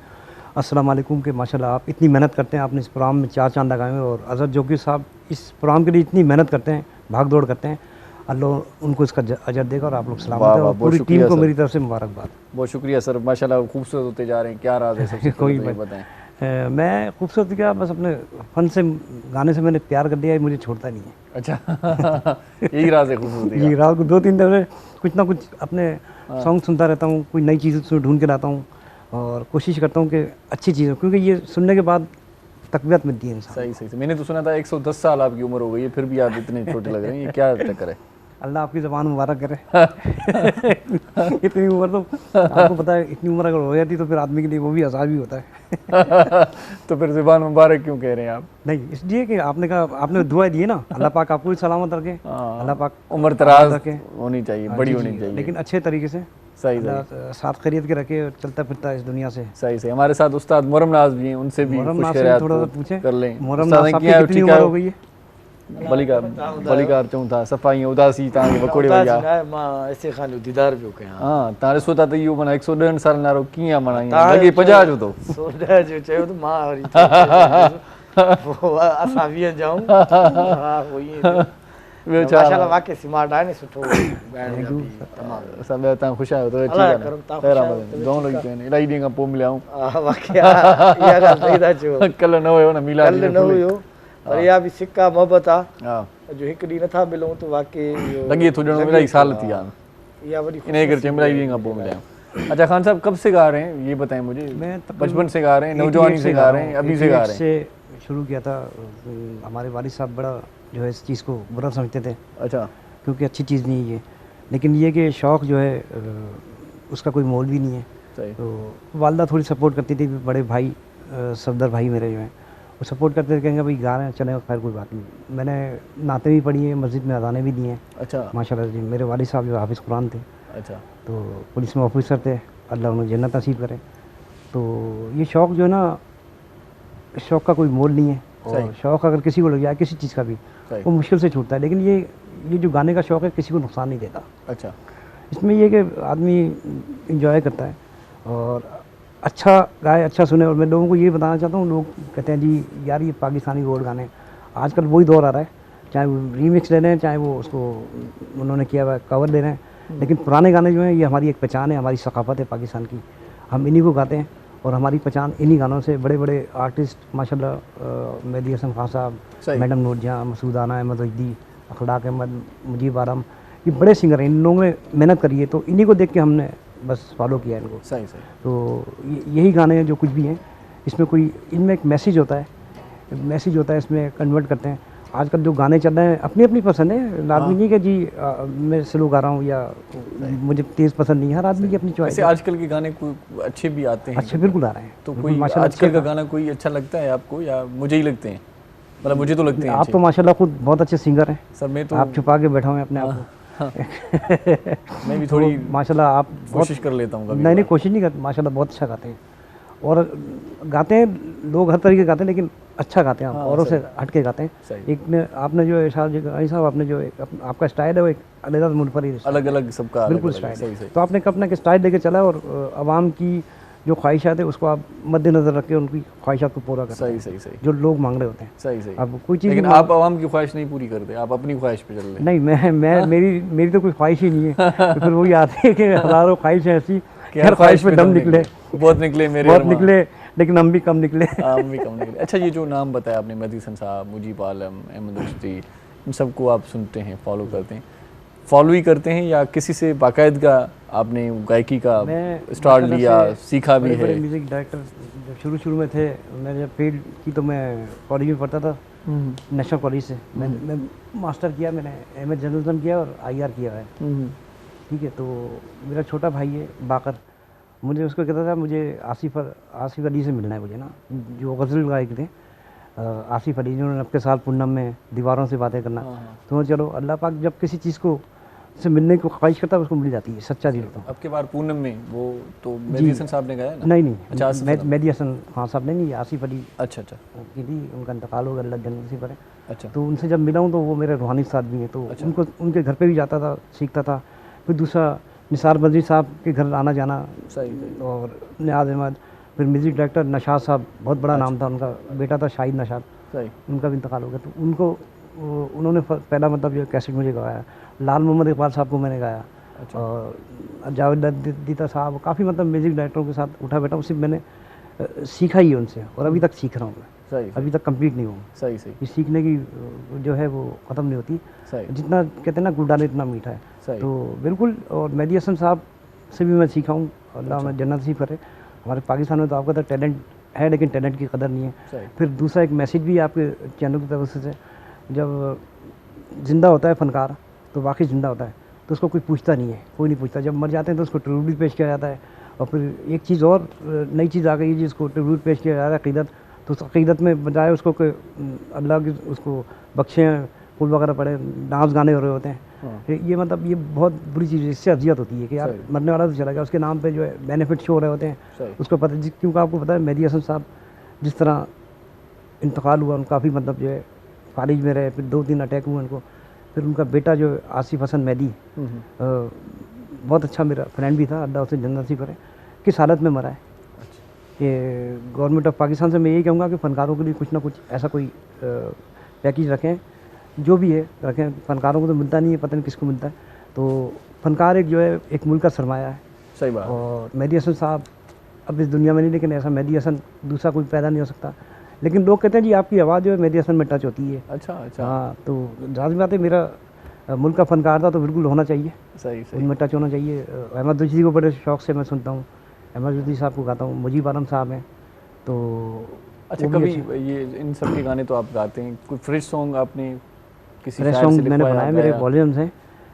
अस्सलाम वालेकुम के माशाल्लाह आप इतनी मेहनत करते हैं। आपने इस प्रोग्राम में 4 चांद लगाए हैं, और अज़हर जोकी साहब इस प्रोग्राम के लिए इतनी मेहनत करते हैं, भाग दौड़ करते हैं। अल्लाह उनको इसका अजर देगा और आप लोग सलामत हैं, और पूरी टीम को मेरी तरफ से मुबारकबाद। बहुत शुक्रिया सर, माशाल्लाह खूबसूरत होते जा रहे हैं। क्या राज है सबसे कोई बताएं। मैं खूबसूरत क्या, बस अपने फन से, गाने से मैंने प्यार कर दिया है, मुझे छोड़ता नहीं है। अच्छा यही राज है खूबसूरती का? ये रात को 2-3 दफ़े कुछ ना कुछ अपने सॉन्ग सुनता रहता हूँ, कोई नई चीज़ ढूंढ के लाता हूँ और कोशिश करता हूँ कि अच्छी चीज़ हो, क्योंकि ये सुनने के बाद तकवीत मिलती है इंसान। सही सही। मैंने तो सुना था 110 साल आपकी उम्र हो गई है, फिर भी आप इतने छोटे लग रहे हैं, ये क्या चक्कर है? अल्लाह आपकी ज़बान मुबारक करे। इतनी उम्र तो आपको पता है, इतनी उम्र अगर हो जाती तो फिर आदमी के लिए वो भी अज़ाब ही होता है। तो फिर ज़ुबान मुबारक क्यों कह रहे हैं आप? नहीं, इसलिए कि आपने कहा, आपने दुआ दी है ना, अल्लाह पाक आपको भी सलामत रखे, अल्लाह पाक उम्र दराज होनी चाहिए, बड़ी होनी चाहिए, लेकिन अच्छे तरीके से सही अल्लाह साथ खैरियत के रखे और चलता फिरता इस दुनिया से। सही से। हमारे साथ उस्ताद मुहर्रम नाज भी हैं, उनसे भी मुहर्रम खुश नाज से खैरियत थोड़ा सा पूछें। कर लें। मुहर्रम उस्ताद नाज साहब कीअं की आहियो? कितनी ठीकु उम्र आहियो? हो गई है? भलीकार चऊं था, सफ़ाई उदासी तव्हांखे वकोड़े वई आहे। मां ऐसे खान जो दीदार पियो कयां। हाँ, तव्हां ॾिसो था त इहो माना 110 साल नारो कीअं आहे, माना ईअं लॻे 50 जो थो। 16 जो चयो त मां वरी असां 20 जाऊं। हा वो ईअं ॿियो छा? माशाल्लाह वाकई स्मार्ट आहे न, सुठो ॻाइण जो बि तमामु। असां ॿिया तव्हां ख़ुशि आहियो त ठीकु अलाह आहे करम, न? तव्हां पहिरां ख़ुशि आहियो? दौं लॻी पिया आहिनि, इलाही ॾींहं खां पोइ मिलिया आहियूं। हा वाकई इहा ॻाल्हि सही था चओ। कल्ह न हुयो न मीलाद कल्ह न हुयो, पर इहा बि सिका मोहबत आहे। हा, जो हिकु ॾींहुं नथा मिलूं त वाकई इहो लॻे थो ॼणो इलाही साल थी विया आहिनि। इहा वॾी इन्हीं करे चई इलाही ॾींहं खां पोइ मिलिया आहियूं। अच्छा खान साहब, कब से गा रहे हैं ये बताएं मुझे? मैं बचपन से गा रहे हैं, नौजवानी से गा रहे हैं, अभी से गा रहे हैं? से शुरू किया था। हमारे वालिद साहब बड़ा जो है इस चीज़ को बुरा समझते थे, अच्छा, क्योंकि अच्छी चीज़ नहीं है ये, लेकिन ये कि शौक़ जो है उसका कोई मोल भी नहीं है। सही। तो वालदा थोड़ी सपोर्ट करती थी, बड़े भाई सफदर भाई मेरे जो हैं वो सपोर्ट करते थे, कहेंगे भाई गा रहे हैं चले, खैर कोई बात नहीं। मैंने नाते भी पढ़ी हैं, मस्जिद में अजाने भी दिए हैं अच्छा माशाल्लाह जी। मेरे वालिद साहब जो हाफिज़ कुरान थे, अच्छा, तो पुलिस में ऑफिसर थे, अल्लाह उन्हें जन्नत नसीब करे। तो ये शौक़ जो है ना, इस शौक़ का कोई मोल नहीं है, और शौक़ अगर किसी को लग जाए किसी चीज़ का भी, सही। वो मुश्किल से छूटता है। लेकिन ये जो गाने का शौक़ है किसी को नुकसान नहीं देता। अच्छा, इसमें ये कि आदमी इंजॉय करता है और अच्छा गाए, अच्छा सुने। और मैं लोगों को ये बताना चाहता हूँ, लोग कहते हैं जी यार ये पाकिस्तानी गोल्ड गाने, आजकल वही दौर आ रहा है, चाहे वो रीमिक्स ले रहे हैं, चाहे वो उसको उन्होंने किया हुआ कवर ले रहे हैं, लेकिन पुराने गाने जो हैं ये हमारी एक पहचान है, हमारी सकाफ़त है पाकिस्तान की। हम इन्हीं को गाते हैं और हमारी पहचान इन्हीं गानों से। बड़े बड़े आर्टिस्ट माशाल्लाह, मेहदी हसन खान साहब, मैडम नूर जहाँ, मसूद आना, अहमद वजदी, अखलाक अहमद, मुजीब आराम, ये बड़े सिंगर हैं, इन लोगों ने मेहनत करी है, तो इन्हीं को देख के हमने बस फॉलो किया इनको। सही सही। तो यही गाने हैं जो कुछ भी हैं, इसमें कोई, इनमें एक मैसेज होता है, इसमें कन्वर्ट करते हैं। आजकल जो गाने चल रहे हैं अपनी अपनी पसंद है, लाजमी नहीं कि जी मैं स्लो गा रहा हूँ या मुझे तेज़ पसंद नहीं है, हर आदमी की अपनी चॉइस वैसे है। आजकल के गाने कोई अच्छे भी आते हैं, अच्छे बिल्कुल आ रहे हैं, तो बिल्कुल कोई माशाल्लाह आजकल अच्छे का गाना कोई अच्छा लगता है आपको, या मुझे ही लगते हैं? मतलब मुझे तो लगते हैं आप तो माशाल्लाह खुद बहुत अच्छे सिंगर हैं सर। मैं तो आप छुपा के बैठा हुए हैं अपने आप को। मैं भी थोड़ी माशाल्लाह आप कोशिश कर लेता हूँ कभी। नहीं कोशिश नहीं करते, माशाल्लाह बहुत अच्छा गाते हैं। और गाते हैं लोग हर तरीके गाते हैं, लेकिन अच्छा गाते हैं आप, औरों से हट के गाते हैं। एक ने आपने जो साहब आपने जो आपका स्टाइल है वो एक अलग मुनफरिद अलग अलग सबका बिल्कुल स्टाइल है। तो आपने अपना एक स्टाइल लेके चला और आवाम की जो ख्वाहिशात है उसको आप मद्देनजर रख के उनकी ख्वाहिशात को पूरा करते सही हैं, सही सही, जो लोग मांग रहे होते हैं। सही सही। अब कोई चीज़ लेकिन आप आवाम की ख्वाहिश नहीं पूरी करते, आप अपनी ख्वाहिश पे चल रहे हैं। नहीं, मैं मेरी तो कोई ख्वाहिश ही नहीं है। तो फिर वही आती है कि हज़ारों ख्वाहिशें ऐसी, हर ख्वाहिश पे दम निकले, बहुत निकले मेरे, बहुत निकले, लेकिन हम भी कम निकले। हम भी कम निकले। अच्छा, ये जो नाम बताया आपने, मेहदी हसन साहब, मुजीब आलम, अहमद वजदी, इन सबको आप सुनते हैं, फॉलो करते हैं? फॉलो ही करते हैं या किसी से बाकायदगा आपने गायकी का स्टार्ट लिया, सीखा भी है? म्यूज़िक डायरेक्टर जब शुरू में थे, मैं जब फील्ड की तो मैं कॉलेज में पढ़ता था, नेशनल कॉलेज से मैं मास्टर किया, मैंने एम.ए. जर्नलिज्म किया और IR किया है। ठीक है, तो मेरा छोटा भाई है बाकर, मुझे उसको कहता था मुझे आसिफ अली से मिलना है मुझे ना, जो गज़ल गायक थे आसिफ अली, जिन्होंने अब के साल पूनम में दीवारों से बातें करना। तो चलो अल्लाह पाक जब किसी चीज़ को से मिलने की ख्वाहिश करता है उसको मिल जाती है, सच्चा दिल तो। अब के बार पूनम में वो तो मेहदी हसन साहब ने गाया ना? नहीं, अच्छा, मेहदी हसन खान साहब ने नहीं, आसिफ अली अच्छा की थी, उनका इंतकाल हो गया, अल्लाह जन्नत नसीब करे। अच्छा, तो उनसे जब मिला हूँ तो वो मेरे रूहानी साथ भी हैं, तो उनको उनके घर पे भी जाता था, सीखता था। फिर दूसरा निसार बद्री साहब के घर आना जाना, सही। और नियाज़ अहमद, फिर म्यूज़िक डायरेक्टर नशाद साहब, बहुत बड़ा नाम था उनका, बेटा था शाहिद नशाद, सही, उनका भी इंतकाल हो गया। तो उनको उन्होंने पहला मतलब जो कैसेट मुझे गवाया, लाल मोहम्मद इकबाल साहब को मैंने गाया। अच्छा। और जावेद दीता साहब, काफ़ी मतलब म्यूज़िक डायरेक्टरों के साथ उठा बैठा, उसी मैंने सीखा ही है उनसे, और अभी तक सीख रहा हूँ मैं। सही, अभी तक कंप्लीट नहीं हूँ। सही सही। ये सीखने की जो है वो ख़त्म नहीं होती, सही। जितना कहते हैं ना गुड़ डाले इतना मीठा है। सही। तो बिल्कुल, और मेहदी हसन साहब से भी मैं सीखा हूँ, अल्लाह में जन्नत नसीब करे। हमारे पाकिस्तान में तो आपका तो टैलेंट है, लेकिन टैलेंट की कदर नहीं है। फिर दूसरा एक मैसेज भी आपके चैनल की तरफ से, जब जिंदा होता है फनकार तो वाकई ज़िंदा होता है, तो उसको कोई पूछता नहीं है, कोई नहीं पूछता। जब मर जाते हैं तो उसको ट्रिब्यूट पेश किया जाता है। और फिर एक चीज़ और नई चीज़ आ गई है जिसको ट्रिब्यूट पेश किया जा रहा है, अक़ीदत। तो उस अक़ीदत में बजाय उसको कि अल्लाह की उसको बख्शें, फूल वगैरह पड़े, डांस गाने हो रहे होते हैं। ये मतलब ये बहुत बुरी चीज़ है, इससे अजियत होती है कि यार मरने वाला तो चला गया, उसके नाम पे जो है बेनिफिट शो हो रहे होते हैं, उसको पता। क्योंकि आपको पता है मेहदी हसन साहब जिस तरह इंतकाल हुआ, उनका काफ़ी मतलब जो है फारिज में रहे, फिर 2-3 अटैक हुए उनको। फिर उनका बेटा जो आसिफ हसन मेहदी बहुत अच्छा मेरा फ्रेंड भी था, अल्लाह उसे जन्नत नसीब करे, किस हालत में मरा है। कि गवर्नमेंट ऑफ पाकिस्तान से मैं यही कहूँगा कि फ़नकारों के लिए कुछ ना कुछ ऐसा कोई पैकेज रखें, जो भी है रखें। फ़नकारों को तो मिलता नहीं है, पता नहीं किसको मिलता है। तो फ़नकार एक जो है एक मुल्क का सरमाया है। सही बात। और मेहदी हसन साहब अब इस दुनिया में नहीं, लेकिन ऐसा मेहदी हसन दूसरा कोई पैदा नहीं हो सकता। लेकिन लोग कहते हैं जी आपकी आवाज़ जो है मेहदी हसन में टच होती है। अच्छा अच्छा। हाँ, तो जाहिर बात है मेरा मुल्क का फ़नकार था तो बिल्कुल होना चाहिए, सही सही। उनमें टच होना चाहिए। अहमद रशीदी को बड़े शौक़ से मैं सुनता हूँ, अहमद रशीदी साहब को गाता हूँ, मुजीब आलम साहब हैं। तो अच्छा, कभी ये इन सब के गाने तो आप गाते हैं, कोई फ्रेश सॉन्ग आपने किसी फ्रेश शायर से सॉन्ग मैंने लिखवाया, बनाए, मेरे गाया? वॉल्यूम्स हैं।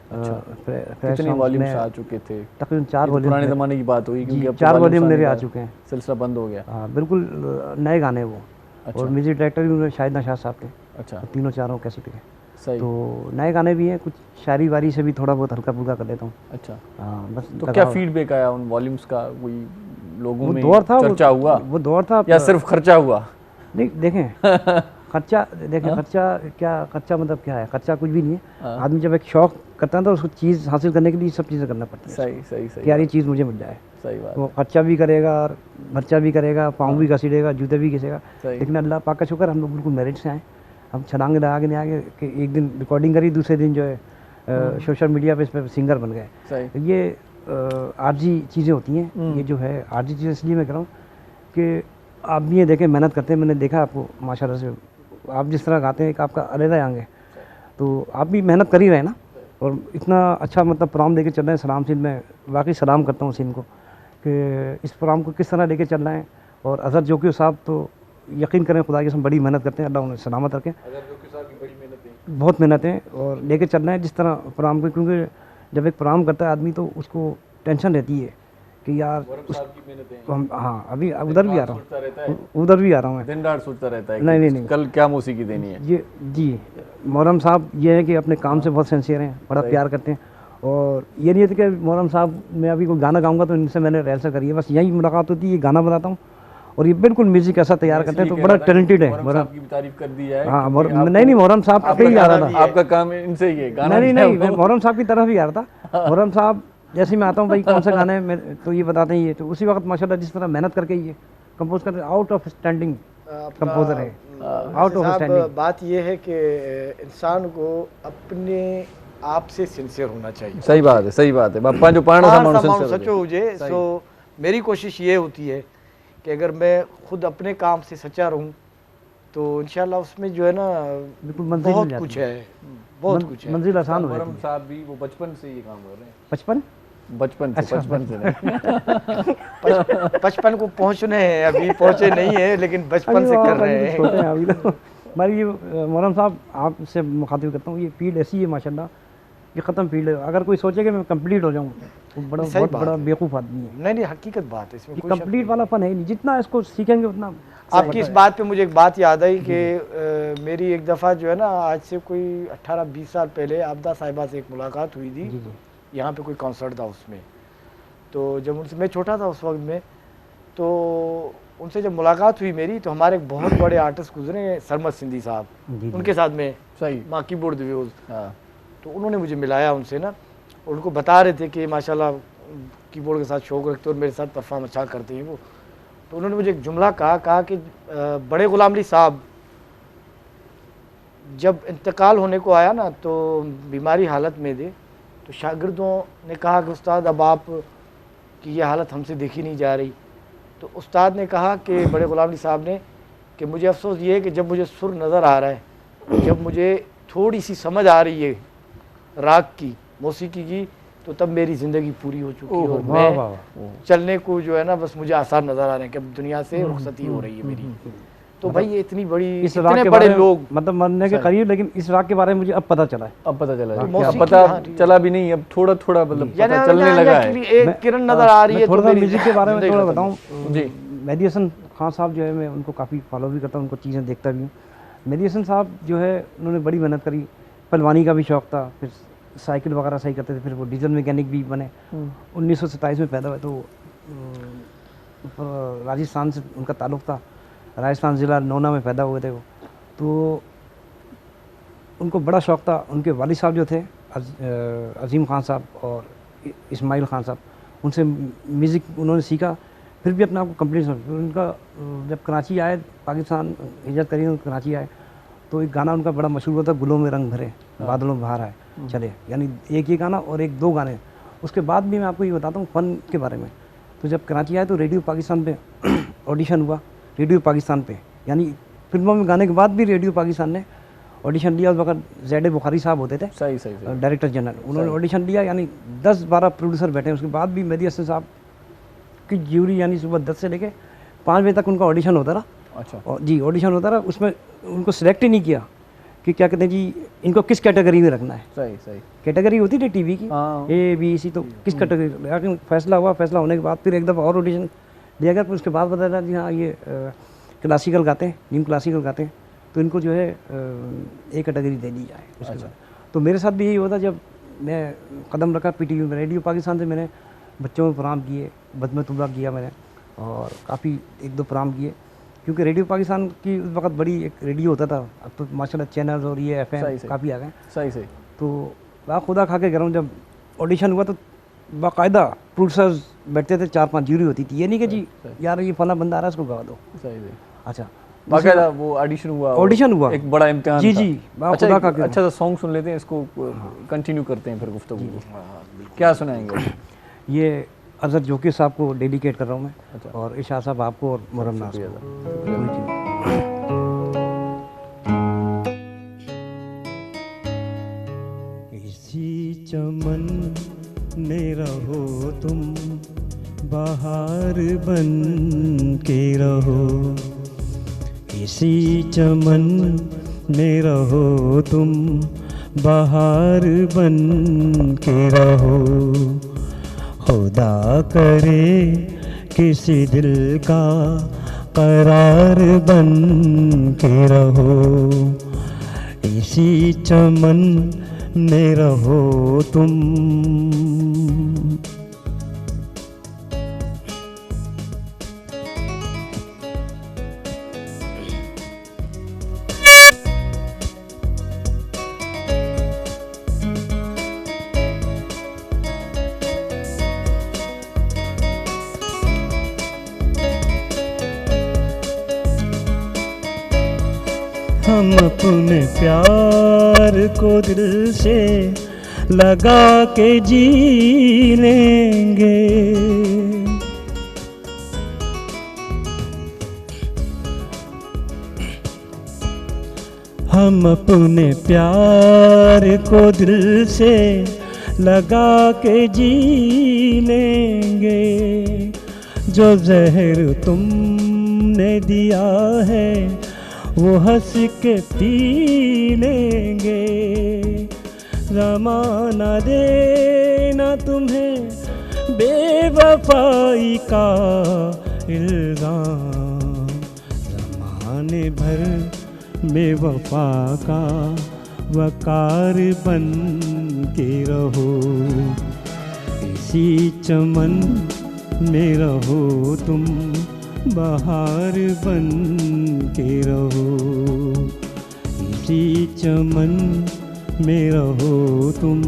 कितने वॉल्यूम्स आ चुके थे? तकरीबन 4 वॉल्यूम। पुराने ज़माने की बात हुई क्योंकि अब 4 वॉल्यूम मेरे आ चुके हैं, सिलसिला बंद हो गया। हाँ बिल्कुल नए गाने वो। अच्छा। और म्यूजिक डायरेक्टर भी उन्होंने शाहिद नशाद साहब थे। अच्छा। तीनों चारों कैसेट के। सही। तो नए गाने भी हैं, कुछ शायरी वारी से भी थोड़ा बहुत हल्का फुल्का कर देता हूँ। अच्छा। हाँ बस। तो क्या फीडबैक आया उन वॉल्यूम्स का? कोई लोगों में दौर था, चर्चा हुआ? वो दौर था या सिर्फ खर्चा हुआ? नहीं देखें खर्चा, देखें खर्चा क्या, खर्चा मतलब क्या है? खर्चा कुछ भी नहीं है। आदमी जब एक शौक करता है तो उसको चीज़ हासिल करने के लिए सब चीज़ें करना पड़ती है। सही सही सही। कि यार ये चीज़ मुझे मिल जाए। सही बात। वो खर्चा भी करेगा और खर्चा भी करेगा, पाँव भी घसीटेगा, जूते भी घिसेगा। लेकिन अल्लाह पाक का शुक्र हम लोग बिल्कुल मेरिट से आए। हम छलांग लगा के नहीं आगे कि एक दिन रिकॉर्डिंग करी, दूसरे दिन जो है सोशल मीडिया पे इस पर सिंगर बन गए। ये आर्जी चीज़ें होती हैं। ये जो है आर्जी चीज़ें इसलिए मैं कह रहा हूँ कि आप भी ये देखें, मेहनत करते हैं, मैंने देखा आपको माशाल्लाह से, आप जिस तरह गाते हैं एक आपका अलग आंग है, तो आप भी मेहनत कर ही रहे हैं ना। और इतना अच्छा मतलब प्रोग्राम लेके चल रहे हैं सलाम सिंध में, वाकई सलाम करता हूँ सिंध को कि इस प्रोग्राम को किस तरह लेके चल रहे हैं। और अजहर जोकी साहब तो यकीन करें खुदा की कसम बड़ी मेहनत करते हैं, अल्लाह उन्हें सलामत रखें। बहुत मेहनत है और लेके चल रहे हैं जिस तरह प्रोग्राम को, क्योंकि जब एक प्रोग्राम करता है आदमी तो उसको टेंशन रहती है कि यार हाँ अभी उधर भी आ रहा हूँ, उधर भी आ रहा हूँ मैं, दिन रात सोचता रहता है नहीं कल क्या मौसीकी देनी है। ये जी मोहर्रम साहब ये है कि अपने काम से बहुत सिंसियर हैं, बड़ा प्यार करते हैं। और ये नहीं है कि मोहर्रम साहब मैं अभी कोई गाना गाऊंगा तो इनसे मैंने रिहर्सल करी है, बस यही मुलाकात होती है, ये गाना बनाता हूँ और ये बिल्कुल म्यूजिक ऐसा तैयार करते हैं, तो बड़ा टैलेंटेड है। मोहर्रम साहब की तारीफ कर दी जाए। हाँ नहीं मोहर्रम साहब पे ही आ रहा था, आपका काम इनसे ही है गाना। नहीं मैं मोहर्रम साहब की तरफ ही आ रहा था। मोहर्रम साहब जैसे मैं आता हूँ भाई कौन सा गाना है मैं तो ये बताते हैं, ये तो उसी वक्त माशाल्लाह जिस तरह मेहनत करके ये कंपोज कर, आउट ऑफ स्टैंडिंग कंपोजर है, आउट ऑफ स्टैंडिंग। बात ये है कि इंसान को अपने आप से सिंसियर होना चाहिए। सही बात है, सही बात है। बापा जो पाणो सामान सचो हुजे। सो मेरी कोशिश ये होती है कि अगर मैं खुद अपने काम से सच्चा रहूं तो इंशाल्लाह उसमें जो है ना बहुत कुछ है, बहुत कुछ है। मंजिल आसान हो मोहर्रम साहब भी वो बचपन से ये काम कर रहे हैं। बचपन से 55 को पहुंचने हैं, अभी पहुंचे नहीं है लेकिन बचपन से कर रहे हैं। छोटे हैं अभी तो। हमारी ये मोहर्रम साहब आपसे मुखातिब करता हूँ, ये फील्ड ऐसी है माशाल्लाह, ये ख़त्म फील्ड है। अगर कोई सोचे कि मैं कंप्लीट हो जाऊँ तो बहुत बड़ा बेवकूफ़ आदमी है। नहीं हकीकत बात है, इसमें कंप्लीट वाला फन है नहीं, जितना इसको सीखेंगे उतना। आपकी इस बात पे मुझे एक बात याद आई कि मेरी एक दफ़ा जो है ना आज से कोई 18-20 साल पहले आबदा साहिबा से एक मुलाकात हुई थी, यहाँ पे कोई कॉन्सर्ट था उसमें। तो जब उनसे, मैं छोटा था उस वक्त में, तो उनसे जब मुलाकात हुई मेरी तो हमारे एक बहुत बड़े आर्टिस्ट गुजरे सरमद सिंधी साहब, उनके साथ में सही माँ कीबोर्ड दिव्योज। तो उन्होंने मुझे मिलाया उनसे ना, और उनको बता रहे थे कि माशाल्लाह कीबोर्ड के साथ शौक रखते और मेरे साथ परफॉर्म अच्छा करते हैं वो। तो उन्होंने मुझे एक जुमला कहा कि बड़े गुलाम अली साहब जब इंतकाल होने को आया ना तो बीमारी हालत में थे, तो शागिर्दों ने कहा कि उस्ताद अब आप की ये हालत हमसे देखी नहीं जा रही। तो उस्ताद ने कहा कि बड़े गुलाम अली साहब ने कि मुझे अफसोस ये है कि जब मुझे सुर नज़र आ रहा है, जब मुझे थोड़ी सी समझ आ रही है राग की, मौसीकी की, तो तब मेरी ज़िंदगी पूरी हो चुकी है और मैं चलने को जो है ना बस मुझे आसार नज़र आ रहे हैं कि अब दुनिया से रुखसती हो रही है मेरी। तो भाई ये इतनी बड़ी, इस राग इतने के बड़े बारे में लोग, मतलब मरने के करीब, लेकिन इस राग के बारे में मुझे अब पता चला है। अब पता चला है, तो क्या मौसीकी, पता हाँ, ठीक है। चला भी नहीं, अब थोड़ा थोड़ा मतलब यानी पता चलने लगा है। एक किरण नजर आ रही है। थोड़ा तो सा मेरी म्यूजिक के बारे में जिंदगी थोड़ा खत्म। बताऊं जी। मेहदी हसन खान साहब जो है, मैं उनको काफ़ी फॉलो भी करता हूं, उनको चीज़ें देखता भी हूँ। मेहदी हसन साहब जो है उन्होंने बड़ी मेहनत करी, पहलवानी का भी शौक़ था, फिर साइकिल वगैरह सही करते थे, फिर वो डीजल मैकेनिक भी बने। 1927 में पैदा हुए, तो राजस्थान से उनका ताल्लुक़ था, राजस्थान ज़िला नौना में पैदा हुए थे वो। तो उनको बड़ा शौक़ था। उनके वालिद साहब जो थे अजीम खान साहब और इस्माइल खान साहब, उनसे म्यूज़िक उन्होंने सीखा, फिर भी अपने आप को कंप्लीट। उनका जब कराची आए, पाकिस्तान हिजरत करी, कराची आए, तो एक गाना उनका बड़ा मशहूर हुआ था, गुलों में रंग भरे बादलों में बाहर आए चले, यानी एक ये गाना और एक 2 गाने। उसके बाद भी मैं आपको ये बताता हूँ फ़न के बारे में। तो जब कराची आए तो रेडियो पाकिस्तान पे ऑडिशन हुआ, रेडियो पाकिस्तान पे, यानी फिल्मों में गाने के बाद भी रेडियो पाकिस्तान ने ऑडिशन लिया। उस वक्त ज़ैड बुखारी साहब होते थे, सही सही सही। डायरेक्टर जनरल, उन्होंने ऑडिशन लिया, यानी 10-12 प्रोड्यूसर बैठे। उसके बाद भी मेहदी हसन साहब की ज्यूरी, यानी सुबह 10 से लेके 5 बजे तक उनका ऑडिशन होता रहा। अच्छा। और जी ऑडिशन होता रहा, उसमें उनको सिलेक्ट ही नहीं किया कि क्या कहते हैं जी, इनको किस कैटेगरी में रखना है। सही सही। कैटेगरी होती थी टीवी की, हाँ। ABC, तो किस कैटेगरी, लेकिन फैसला हुआ। फैसला होने के बाद फिर एक दफ़ा और ऑडिशन दिया गया, फिर उसके बाद पता चला जी हाँ ये क्लासिकल गाते हैं, न्यू क्लासिकल गाते हैं, तो इनको जो है एक कैटेगरी दे दी जाए। उसके बाद तो मेरे साथ भी यही होता, जब मैं कदम रखा PTV में, रेडियो पाकिस्तान से मैंने बच्चों में प्रोग्राम किए, बदमतुल्ला किया मैंने, और काफ़ी 1-2 प्रोग्राम किए, क्योंकि रेडियो पाकिस्तान की उस वक्त बड़ी एक रेडियो होता था। अब तो माशाल्लाह चैनल्स और ये FM काफ़ी आ गए। सही सही। तो मैं खुदा खा के कह रहा हूँ, जब ऑडिशन हुआ तो बाकायदा प्रोड्यूसर्स बैठते थे, 4-5 जूरी होती थी, ये नहीं कि जी यार ये फला बंदा आ रहा है, इसको गा दो। सही सही। अच्छा, बाकायदा वो ऑडिशन हुआ, एक बड़ा इम्तिहान जी था। जी। अच्छा, खुदा खा के अच्छा सा सॉन्ग सुन लेते हैं, इसको कंटिन्यू करते हैं फिर गुफ्तगू को। क्या सुनाएंगे? ये अजहर जोकी साहब को डेडिकेट कर रहा हूँ मैं, और इशा साहब आपको और मुरम नाज को। इसी चमन में रहो तुम, बाहर बन के रहो, इसी चमन में रहो तुम, बाहर बन के रहो। खुदा करे किसी दिल का करार बन के रहो, इसी चमन में रहो तुम। हम अपने प्यार को दिल से लगा के जी लेंगे, हम अपने प्यार को दिल से लगा के जी लेंगे। जो जहर तुमने दिया है वो हंस के पी लेंगे। ज़माना देना तुम्हें बेवफाई का इल्ज़ाम, ज़माने भर बेवफा का वकार बन के रहो, इसी चमन में रहो तुम, बाहर बन के रहो, इसी चमन में रहो तुम।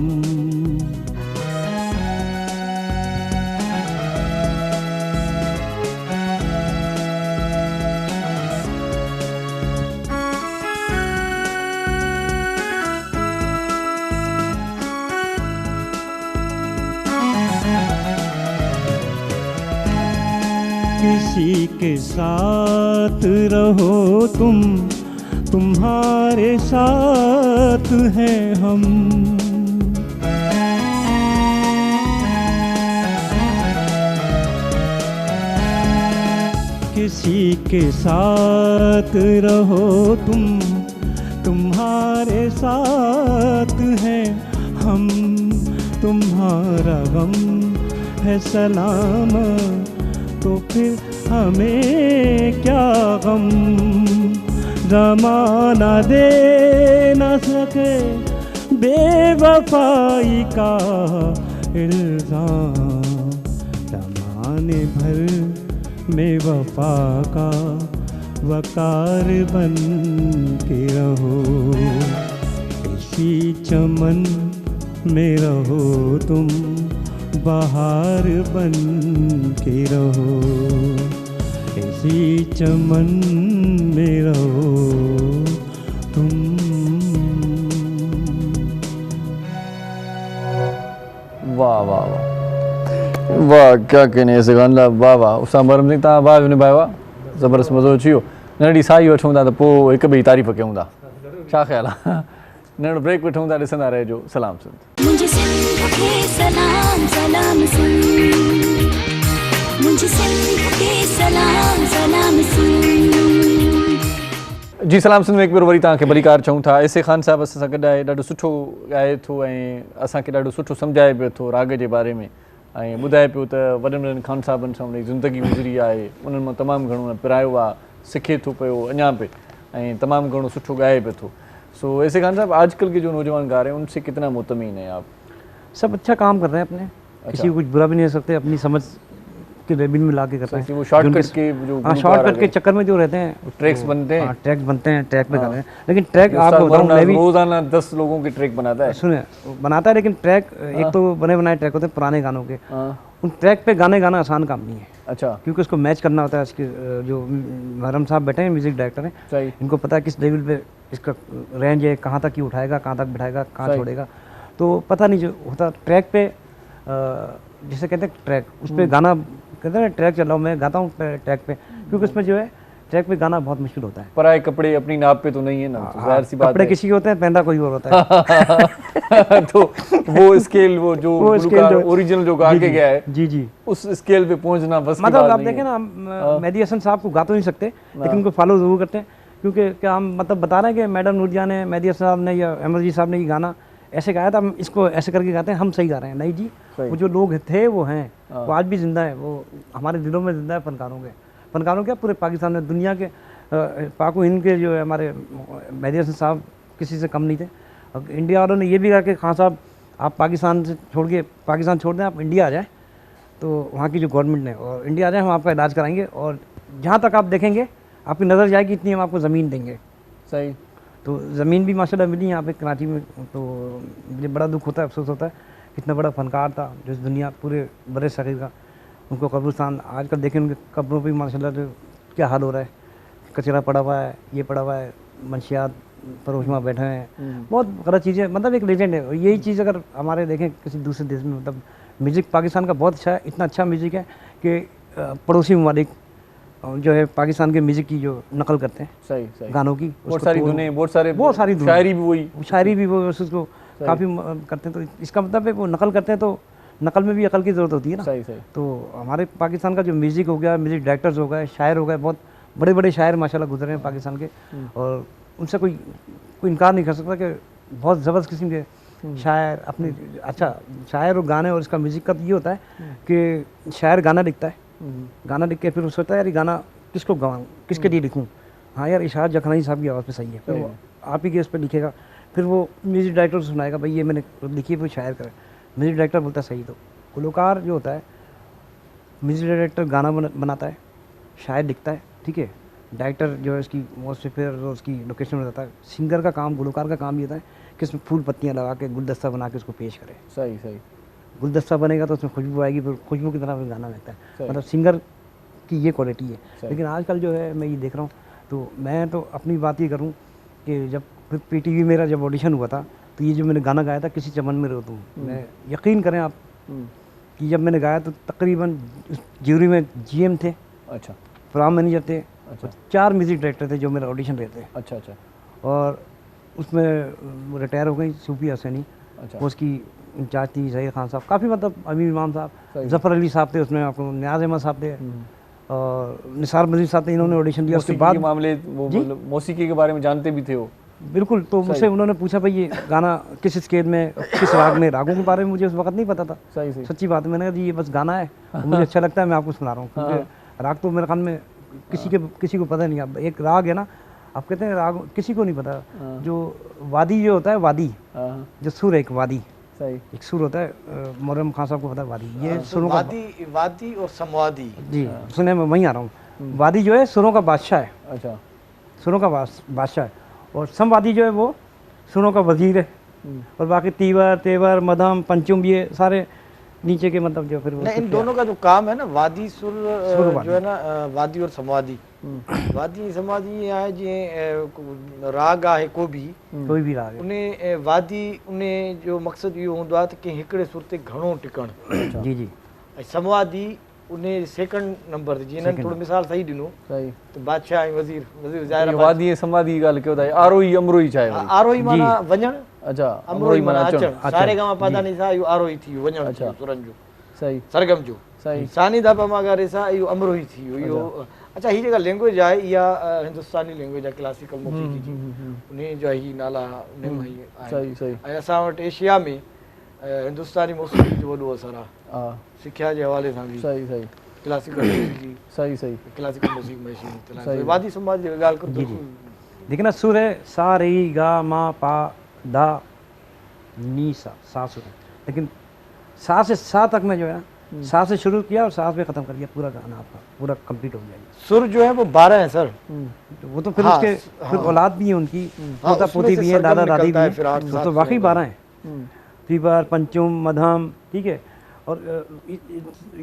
किसी के साथ रहो तुम, तुम्हारे साथ हैं हम। किसी के साथ रहो तुम, तुम्हारे साथ हैं हम, तुम्हारा गम है सलाम, तो फिर हमें क्या गम। ज़माना दे न सके बेवफाई का इल्ज़ाम, ज़माने भर में वफा का वकार बन के रहो, इसी चमन में रहो तुम, बहार बन के रहो, इसी चमन में रहो तुम। वाह वाह वाह वाह, क्या कहने ऐसे गाना, वाह वाह। उसां बरम सिंह तव्हां भाउ निभायो आहे, ज़बरदस्त मज़ो अची वियो। नंढड़ी साई वठूं था त पोइ हिक ॿिए जी तारीफ़ कयूं था, छा ख़्यालु आहे? नंढो ब्रेक वठूं था, ॾिसंदा रहिजो सलाम सिंध। मुझे सिंध के सलाम सलाम सिंध, मुझे सिंध के सलाम सलाम सिंध। जी सलाम सिंध में हिकु भेरो वरी तव्हांखे भलीकार चऊं था। एसे ख़ान साहिब असां सां गॾु आहे, ॾाढो सुठो ॻाए थो ऐं असांखे ॾाढो सुठो सम्झाए पियो थो राग जे बारे में, ऐं ॿुधाए पियो त वॾनि वॾनि ख़ान साहिबनि सां हुनजी ज़िंदगी गुज़री आहे, उन्हनि मां तमामु घणो पिरायो आहे, सिखे थो पियो अञा पे, ऐं तमामु घणो सुठो ॻाए पियो थो। सो ऐसे खान साहब, आजकल के जो नौजवान गा रहे हैं उनसे कितना मुतमीन है आप? सब अच्छा काम कर रहे हैं अपने, किसी को कुछ बुरा भी नहीं कर सकते, अपनी समझ के लेबिन में ला के करते हैं। वो शॉर्टकट के जो शॉर्टकट के चक्कर में जो रहते हैं ट्रैक्स बनते हैं, ट्रैक्स बनते हैं, ट्रैक पे गाते हैं। लेकिन ट्रैक आपको बताऊं, मैं भी रोजाना 10 लोगों के ट्रैक बनाता है। सुने बनाता है, लेकिन ट्रैक एक तो बने बनाए ट्रैक होते हैं पुराने गानों के, उन ट्रैक पे गाने गाना आसान काम नहीं है। अच्छा। क्योंकि उसको मैच करना होता है। इसके जो महरम साहब बैठे हैं म्यूजिक डायरेक्टर हैं, इनको पता है किस लेवल पे इसका रेंज है, कहाँ तक ये उठाएगा, कहाँ तक बिठाएगा, कहाँ छोड़ेगा, तो पता नहीं जो होता। ट्रैक पे जिसे कहते हैं ट्रैक, उस पर गाना कहते हैं ट्रैक चल रहा हूँ, मैं गाता हूँ ट्रैक पे, क्योंकि उसमें जो है ट्रैक पे गाना बहुत मुश्किल होता है। पराए कपड़े अपनी नाप पे तो नहीं है ना, तो जाहिर सी बात कपड़े किसी के होते हैं, पहनता कोई और होता है। तो वो स्केल, वो जो ओरिजिनल जो गा के गया है, जी जी, उस स्केल पे पहुंचना बस मतलब आप देखें ना, मेहदी हसन साहब को गा तो नहीं सकते, लेकिन उनको फॉलो जरूर करते हैं। क्योंकि क्या हम मतलब बता रहे हैं कि मैडम नूरजहां ने, मेहदी हसन साहब ने या अहमद जी साहब ने ये गाना ऐसे गाया था, हम इसको ऐसे करके गाते हैं, हम सही गा रहे हैं। नहीं जी, वो जो लोग थे वो हैं, वो आज भी जिंदा है, वो हमारे दिलों में जिंदा है। फनकारों क्या पूरे पाकिस्तान में, दुनिया के पाको हिंद के जो है हमारे मेहदी हसन साहब किसी से कम नहीं थे। और इंडिया वालों ने ये भी कहा कि खान साहब आप पाकिस्तान छोड़ दें, आप इंडिया आ जाएँ, तो वहाँ की जो गवर्नमेंट ने, और इंडिया आ जाए, हम आपका इलाज कराएंगे, और जहाँ तक आप देखेंगे आपकी नज़र जाएगी इतनी हम आपको ज़मीन देंगे। सही। तो ज़मीन भी माशाल्लाह मिली यहाँ पे कराची में। तो मुझे बड़ा दुख होता है, अफसोस होता है, इतना बड़ा फनकार था जो इस दुनिया पूरे बड़े शरीर का, उनको कब्रिस्तान आजकल देखें उनके कब्रों पे माशाल्लाह जो क्या हाल हो रहा है, कचरा पड़ा हुआ है, ये पड़ा हुआ है, मंशियात फरोशमा बैठे हैं, बहुत गलत चीज़ें। मतलब एक लेजेंड है, और यही चीज़ अगर हमारे देखें किसी दूसरे देश में, मतलब म्यूज़िक पाकिस्तान का बहुत अच्छा है, इतना अच्छा म्यूज़िक है कि पड़ोसी ममालिक जो है पाकिस्तान के म्यूज़िक की जो नकल करते हैं, सही गानों की, बहुत सारी धुनें, बहुत सारी शायरी भी वो उसको काफ़ी करते हैं। तो इसका मतलब है वो नकल करते हैं, तो नकल में भी अकल की ज़रूरत होती है ना। सही। तो हमारे पाकिस्तान का जो म्यूज़िक हो गया, म्यूज़िक डायरेक्टर्स हो गए, शायर हो गए, बहुत बड़े बड़े शायर माशाल्लाह गुजरे हैं पाकिस्तान के, और उनसे कोई इनकार नहीं कर सकता कि बहुत ज़बरदस्त किस्म के शायर अपनी, अच्छा शायर और गाने, और इसका म्यूज़िक का ये होता है कि शायर गाना लिखता है, गाना लिख के फिर वो सोचता है यार ये गाना किसको गाऊँ, किसके लिए लिखूँ, हाँ यार इशाद जखनाई साहब की आवाज़ पे सही है, फिर वो आप ही के उस पर लिखेगा, फिर वो म्यूज़िक डायरेक्टर से सुनाएगा भाई ये मैंने लिखी है, फिर शायर करे, म्यूज़िक डायरेक्टर बोलता है सही। तो गुलकार जो होता है, म्यूज़िक डायरेक्टर गाना बनाता है, शायर लिखता है, ठीक है, डायरेक्टर जो है उसकी फिर उसकी लोकेशन में रहता है। सिंगर का काम, गुलकार का काम ये होता है कि उसमें फूल पत्तियाँ लगा के गुलदस्ता बना के उसको पेश करे। सही। गुलदस्ता बनेगा तो उसमें खुशबू आएगी, फिर खुशबू की तरह फिर गाना रहता है। मतलब सिंगर की ये क्वालिटी है। लेकिन आजकल जो है मैं ये देख रहा हूँ, तो मैं तो अपनी बात ये करूँ कि जब फिर PTV मेरा जब ऑडिशन हुआ था, तो ये जो मैंने गाना गाया था किसी चमन में रो तुम, मैं यकीन करें आप कि जब मैंने गाया तो तकरीबन ज्यूरी में GM थे, अच्छा, प्रोग्राम मैनेजर थे, अच्छा, 4 म्यूज़िक डायरेक्टर थे जो मेरा ऑडिशन रहे थे, अच्छा, और उसमें रिटायर हो गई सूफी हसैनी, अच्छा, उसकी इंचार्ज थी ज़हीर खान साहब, काफ़ी मतलब अमीर इमाम साहब, ज़फ़र अली साहब थे उसमें, आपको न्याज़ अहमद साहब थे, और निसार मजीद साहब ने इन्होंने ऑडिशन दिया। उसके बाद मामले वो मतलब मौसीकी के बारे में जानते भी थे वो? बिल्कुल। तो मुझसे उन्होंने पूछा भाई ये गाना किस स्केल में, किस राग में, रागों के बारे में मुझे उस वक्त नहीं पता था। सही सच्ची बात है। मैंने कहा जी ये बस गाना है, मुझे अच्छा लगता है, मैं आपको सुना रहा हूँ, क्योंकि राग तो मेरे ख्याल में किसी को पता नहीं। अब एक राग है ना, आप कहते हैं राग किसी को नहीं पता। जो वादी जो होता है, वादी जो सुर है, एक वादी, एक सुर होता है, मोहर्रम खान साहब को पता है वादी। ये सुरों का वादी और समवादी। जी सुने, मैं वहीं आ रहा हूँ। वादी जो है सुरों का बादशाह है। अच्छा, सुरों का बादशाह है। और समवादी जो है वो सुरों का वजीर है। और बाकी तीवर, तेवर, मध्यम, पंचम, ये सारे नीचे के मतलब जो फिर नहीं, इन दोनों का जो काम है ना, वादी सुर जो है ना, वादी और समवादी। वादी समवादी है जी राग आहे कोई भी राग है, उन्हें वादी उन्हें जो मकसद इहो हूंदो आहे त कि हिकिड़े सुर ते घणो टिकणु। जी जी। ऐं समवादी उन्हें सेकंड नंबर ते, जीअं हिननि थोरो मिसाल सही ॾिनो त बादशाह ऐं वज़ीर ज़ाहिर वादी समवादी ॻाल्हि कयो था। आरोही अमरोही छा आहे? आरोही माना वञणु, अच्छा, अमरोही माना अचणु। सारे गामा पादा नहीं सा, इहो आरोही थी वियो, वञणु सुरनि जो, सही, सरगम जो। सही। सानी दापा मागारे सा इहो अमरोही थी वियो। इहो अच्छा, ही जेका लैंग्वेज आहे इहा हिंदुस्तानी लैंग्वेज आहे, क्लासिकल मौसीक़ी जी। उन जा ही नाला उन में ही आहे। सही सही। ऐं असां वटि एशिया में हिंदुस्तानी मौसीक़ी जो वॾो असरु आहे, सिख्या जे हवाले सां बि। सही सही। क्लासिकल मौसीक़ी, सही सही, क्लासिकल मौसीक़ी में वादी समाज जी ॻाल्हि करो। देखिए ना, सुर है सा रे गा मा पा दा नी सा, सा सुर है। लेकिन सा से सा तक में जो है, सा से शुरू किया और सा पे खत्म कर दिया, पूरा गाना आपका पूरा कंप्लीट हो गया। सुर जो है वो 12 है सर। वो तो फिर उसके फिर औलाद भी है उनकी, पोता पोती भी है, दादा दादी भी है, तो वाकई 12 हैं। तीवर, पंचम, मध्यम, ठीक है। और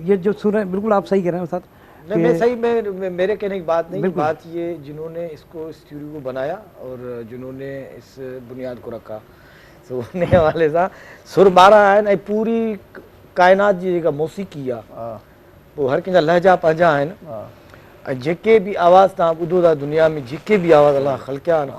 ये जो सुर है, बिल्कुल आप सही कह रहे हैं उस्ताद। नहीं, मैं सही, मैं मेरे कहने की बात नहीं, बात ये जिन्होंने इसको स्टूडियो को बनाया और जिन्होंने इस बुनियाद को रखा, तो उन्हें हवाले सां सुर 12 आहिनि। ऐं पूरी काइनात जी जेका मौसीक़ी आहे वो हर कंहिंजा लहजा पंहिंजा आहिनि। ऐं जेके भी आवाज़ तव्हां ॿुधो था दुनिया में, जेके भी आवाज़ अल्लाह ख़लक़िया आहिनि,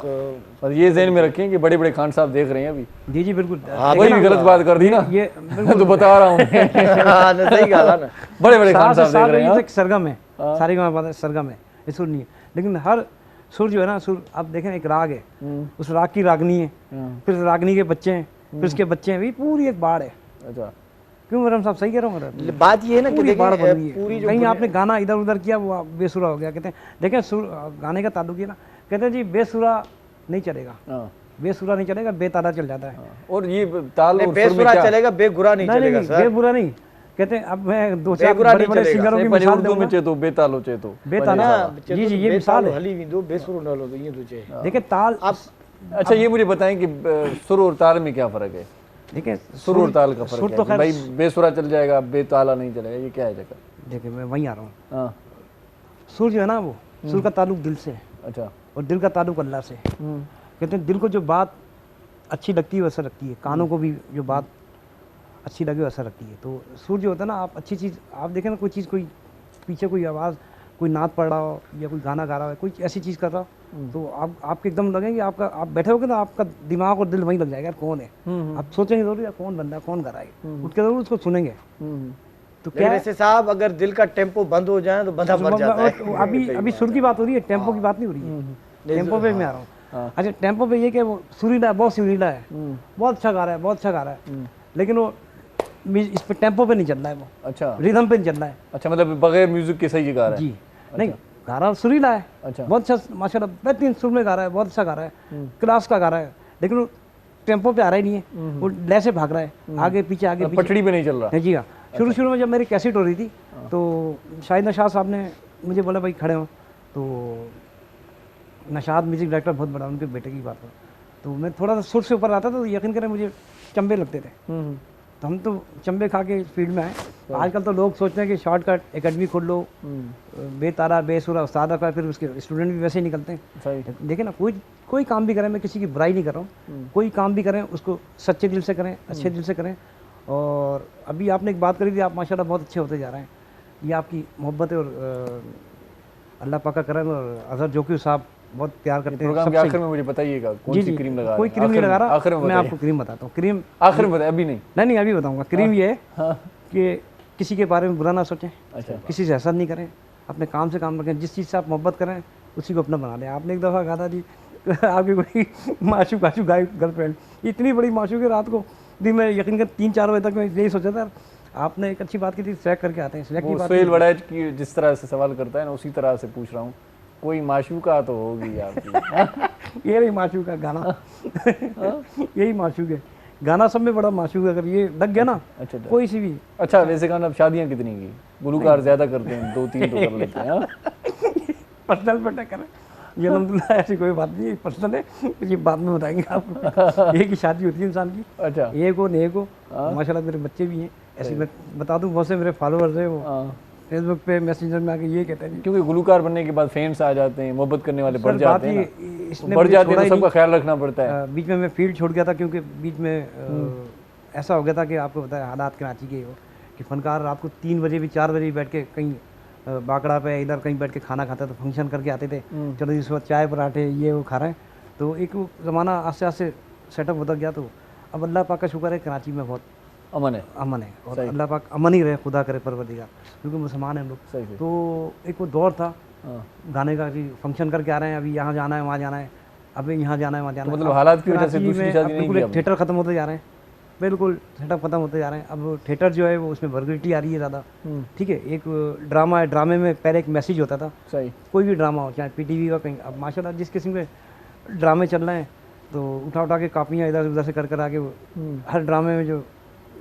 पर ये ज़हन में रखें कि बड़े बड़े खान साहब देख रहे हैं अभी। जी जी बिल्कुल। कोई भी गलत बात कर दी ना, ये तो बता रहा हूँ। सही ॻाल्हि आहे ना, बड़े बड़े खान साहब देख रहे हैं। सरगम है, सारी बात है, सरगम है, ये सुर नहीं है। लेकिन हर सुर जो है ना, सुर आप देखें एक राग है, उस राग की रागनी है, फिर रागनी के बच्चे हैं, फिर उसके बच्चे हैं, पूरी एक बाढ़ है। अच्छा, क्यों मैडम साहब सही कह रहा हूँ? बात ये है ना कि पूरी कहीं आपने गाना इधर उधर किया वो बेसुरा हो गया। कहते हैं देखें सुर गाने का ताल्लुक है ना, कहते हैं जी बेसुरा नहीं चलेगा, बेसुरा नहीं चलेगा, बेतारा चल जाता है। और ये ताल और बेसुरा चलेगा, बेगुरा नहीं चलेगा सर। बेबुरा नहीं कहते हैं। अब मैं दो चार बड़े सिंगरों की मिसाल उर्दू में चेतो बेतालो चेतो, बेताला। जी जी, ये मिसाल है। हली विंदो बेसुरो न लो, तो ये तो चे देखिए ताल। अच्छा, ये मुझे बताएं कि सुर और ताल में क्या फ़र्क है? देखिए सुर और ताल का फर्क है। भाई बेसुरा चल जाएगा, बेताला नहीं चलेगा, ये क्या है चक्कर? देखिए मैं वहीं आ रहा हूँ। सुर जो है ना, वो सुर का ताल्लुक दिल से है। अच्छा, और दिल का ताल्लुक अल्लाह से। कहते हैं दिल को जो बात अच्छी लगती है वो असर रखती है, कानों को भी जो बात अच्छी लगे वो असर रखती है। तो सुर जो होता है ना, आप अच्छी चीज़ आप देखें ना, कोई चीज़, कोई पीछे कोई आवाज़, कोई नात पढ़ रहा हो या कोई गाना गा रहा है, कोई ऐसी चीज़ कर रहा हो, तो आपके एकदम लगेंगे, आपका आप बैठे होगे ना, आपका दिमाग और दिल वहीं लग जाएगा, कौन है। आप सोचेंगे जरूर यार कौन बंदा, कौन गा रहा है, उठ के जरूर उसको सुनेंगे। तो क्या ऐसे साहब, अगर दिल का टेम्पो बंद हो जाए तो बंदा मर जाता है। अभी सुर की बात हो रही है, टेम्पो की बात नहीं हो रही है। टेम्पो पे मैं आ रहा हूँ। अच्छा, टेम्पो पे ये कि वो सुरीला है, बहुत सुरीला है, बहुत अच्छा गा रहा है, बहुत अच्छा गा रहा है, लेकिन वो इस पे टेम्पो पे नहीं चल रहा है वो। अच्छा, रिदम पे नहीं चल रहा है। अच्छा, मतलब बगैर म्यूजिक के सही गा रहा है? जी नहीं, गा रहा सुरीला है। अच्छा, बहुत अच्छा, माशाल्लाह बेहतरीन सुर में गा रहा है, बहुत अच्छा गा रहा है, क्लास का गा रहा है, लेकिन वो टेम्पो पे आ रहा ही नहीं है, वो लय से भाग रहा है, आगे पीछे आगे पीछे, पटड़ी पे नहीं चल रहा है। जी हाँ। शुरू में जब मेरी कैसेट हो रही थी तो शाहिद नशाद साहब ने मुझे बोला भाई खड़े हो, तो नशाद म्यूजिक डायरेक्टर बहुत बड़ा, उनके बेटे की बात हो, तो मैं थोड़ा सा सुर से ऊपर आता था, तो यकीन करें मुझे चंबे लगते थे। तो हम तो चंबे खा के फील्ड में आए। आजकल तो लोग सोचते हैं कि शॉर्टकट एकेडमी खोल लो, बेतारा बेसुरा उस्ताद का, फिर उसके स्टूडेंट भी वैसे ही निकलते हैं। देखिए ना, कोई काम भी करें, मैं किसी की बुराई नहीं कर रहा हूँ, कोई काम भी करें उसको सच्चे दिल से करें, अच्छे दिल से करें। और अभी आपने एक बात करी थी, आप माशाल्लाह बहुत अच्छे होते जा रहे हैं, ये आपकी मोहब्बत है, और अल्लाह पाक का करम। और अजहर जोकी साहब बहुत प्यार करते हैं। प्रोग्राम के आखिर में मुझे बताइएगा कौन सी क्रीम लगा? कोई क्रीम नहीं लगा रहा, आखिर में मैं आपको क्रीम बताता हूँ। क्रीम आखिर में बताइए, अभी नहीं, अभी बताऊँगा। क्रीम ये है कि किसी के बारे में बुरा ना सोचें, किसी से हसद नहीं करें, अपने काम से काम रखें, जिस चीज़ से आप मोहब्बत करें उसी को अपना बना लें। आपने एक दफ़ा कहा था जी आपकी कोई माशूक आशूक आई गर्लफ्रेंड, इतनी बड़ी माशूक है, रात को दिन में यकीन कर 3-4 बजे तक मैं यही सोचा था। आपने एक अच्छी बात की थी, स्वैग करके आते हैं, स्वैग की बात। सुहेल वड़ैच की जिस तरह से सवाल करता है ना, उसी तरह से पूछ रहा हूँ, कोई माशूका तो होगी आपकी। ये रही माशूक का गाना यही माशूक है, गाना सब में बड़ा माशूक है, अगर ये लग गया ना अच्छा कोई सी भी। अच्छा वैसे कहना, अब शादियाँ कितनी की गुलूकार ज़्यादा करते हैं, 2-3 तो कर लेते हैं। पर्सनल पर करें ये अलहमदुलिल्लाह, ऐसी कोई बात नहीं है, पर्सनल है, ये बाद में बताएंगे आपको। एक ही शादी होती है इंसान की, अच्छा एक हो नेक हो। माशाल्लाह मेरे बच्चे भी हैं, ऐसे मैं बता दूं, बहुत से मेरे फॉलोअर्स हैं, वो फेसबुक पे मैसेंजर में आके ये कहते हैं क्योंकि गुलूकार बनने के बाद फैंस आ जाते हैं, मोहब्बत करने वाले बढ़ जाते हैं, इसने बढ़ जाते हैं, तो सबका ख्याल रखना पड़ता है। बीच में मैं फील्ड छोड़ गया था, क्योंकि बीच में ऐसा हो गया था कि आपको पता है हालात कराची के हो कि फनकार रात को 3 बजे भी 4 बजे बैठ के कहीं बाकड़ा पे इधर कहीं बैठ के खाना खाते, तो फंक्शन करके आते थे, चलो इस वक्त चाय पराठे ये वो खा रहे हैं। तो एक ज़माना आस्ते आस्ते सेटअप होता गया। तो अब अल्लाह पाक का शुक्र है कराची में बहुत अमन है, और अल्लाह पाक अमन ही रहे, खुदा करे परवरदिगार, क्योंकि मुसलमान हैं हम लोग। तो एक वो दौर था गाने का कि फंक्शन करके आ रहे हैं, अभी यहाँ जाना है वहाँ जाना है, अभी यहाँ जाना है वहाँ जाना है। मतलब हालात की वजह से दूसरी शादी नहीं बिल्कुल थिएटर ख़त्म होते जा रहे हैं, बिल्कुल सेटअप खत्म होते जा रहे हैं। अब थिएटर जो है वो उसमें वर्गलिटी आ रही है ज़्यादा, ठीक है। एक ड्रामा है, ड्रामे में पहले एक मैसेज होता था, सही कोई भी ड्रामा हो, चाहे पीटीवी का कहीं। अब माशाल्लाह जिस किस्म के ड्रामे चल रहे हैं, तो उठा उठा के कापियाँ इधर उधर से कर आके हर ड्रामे में जो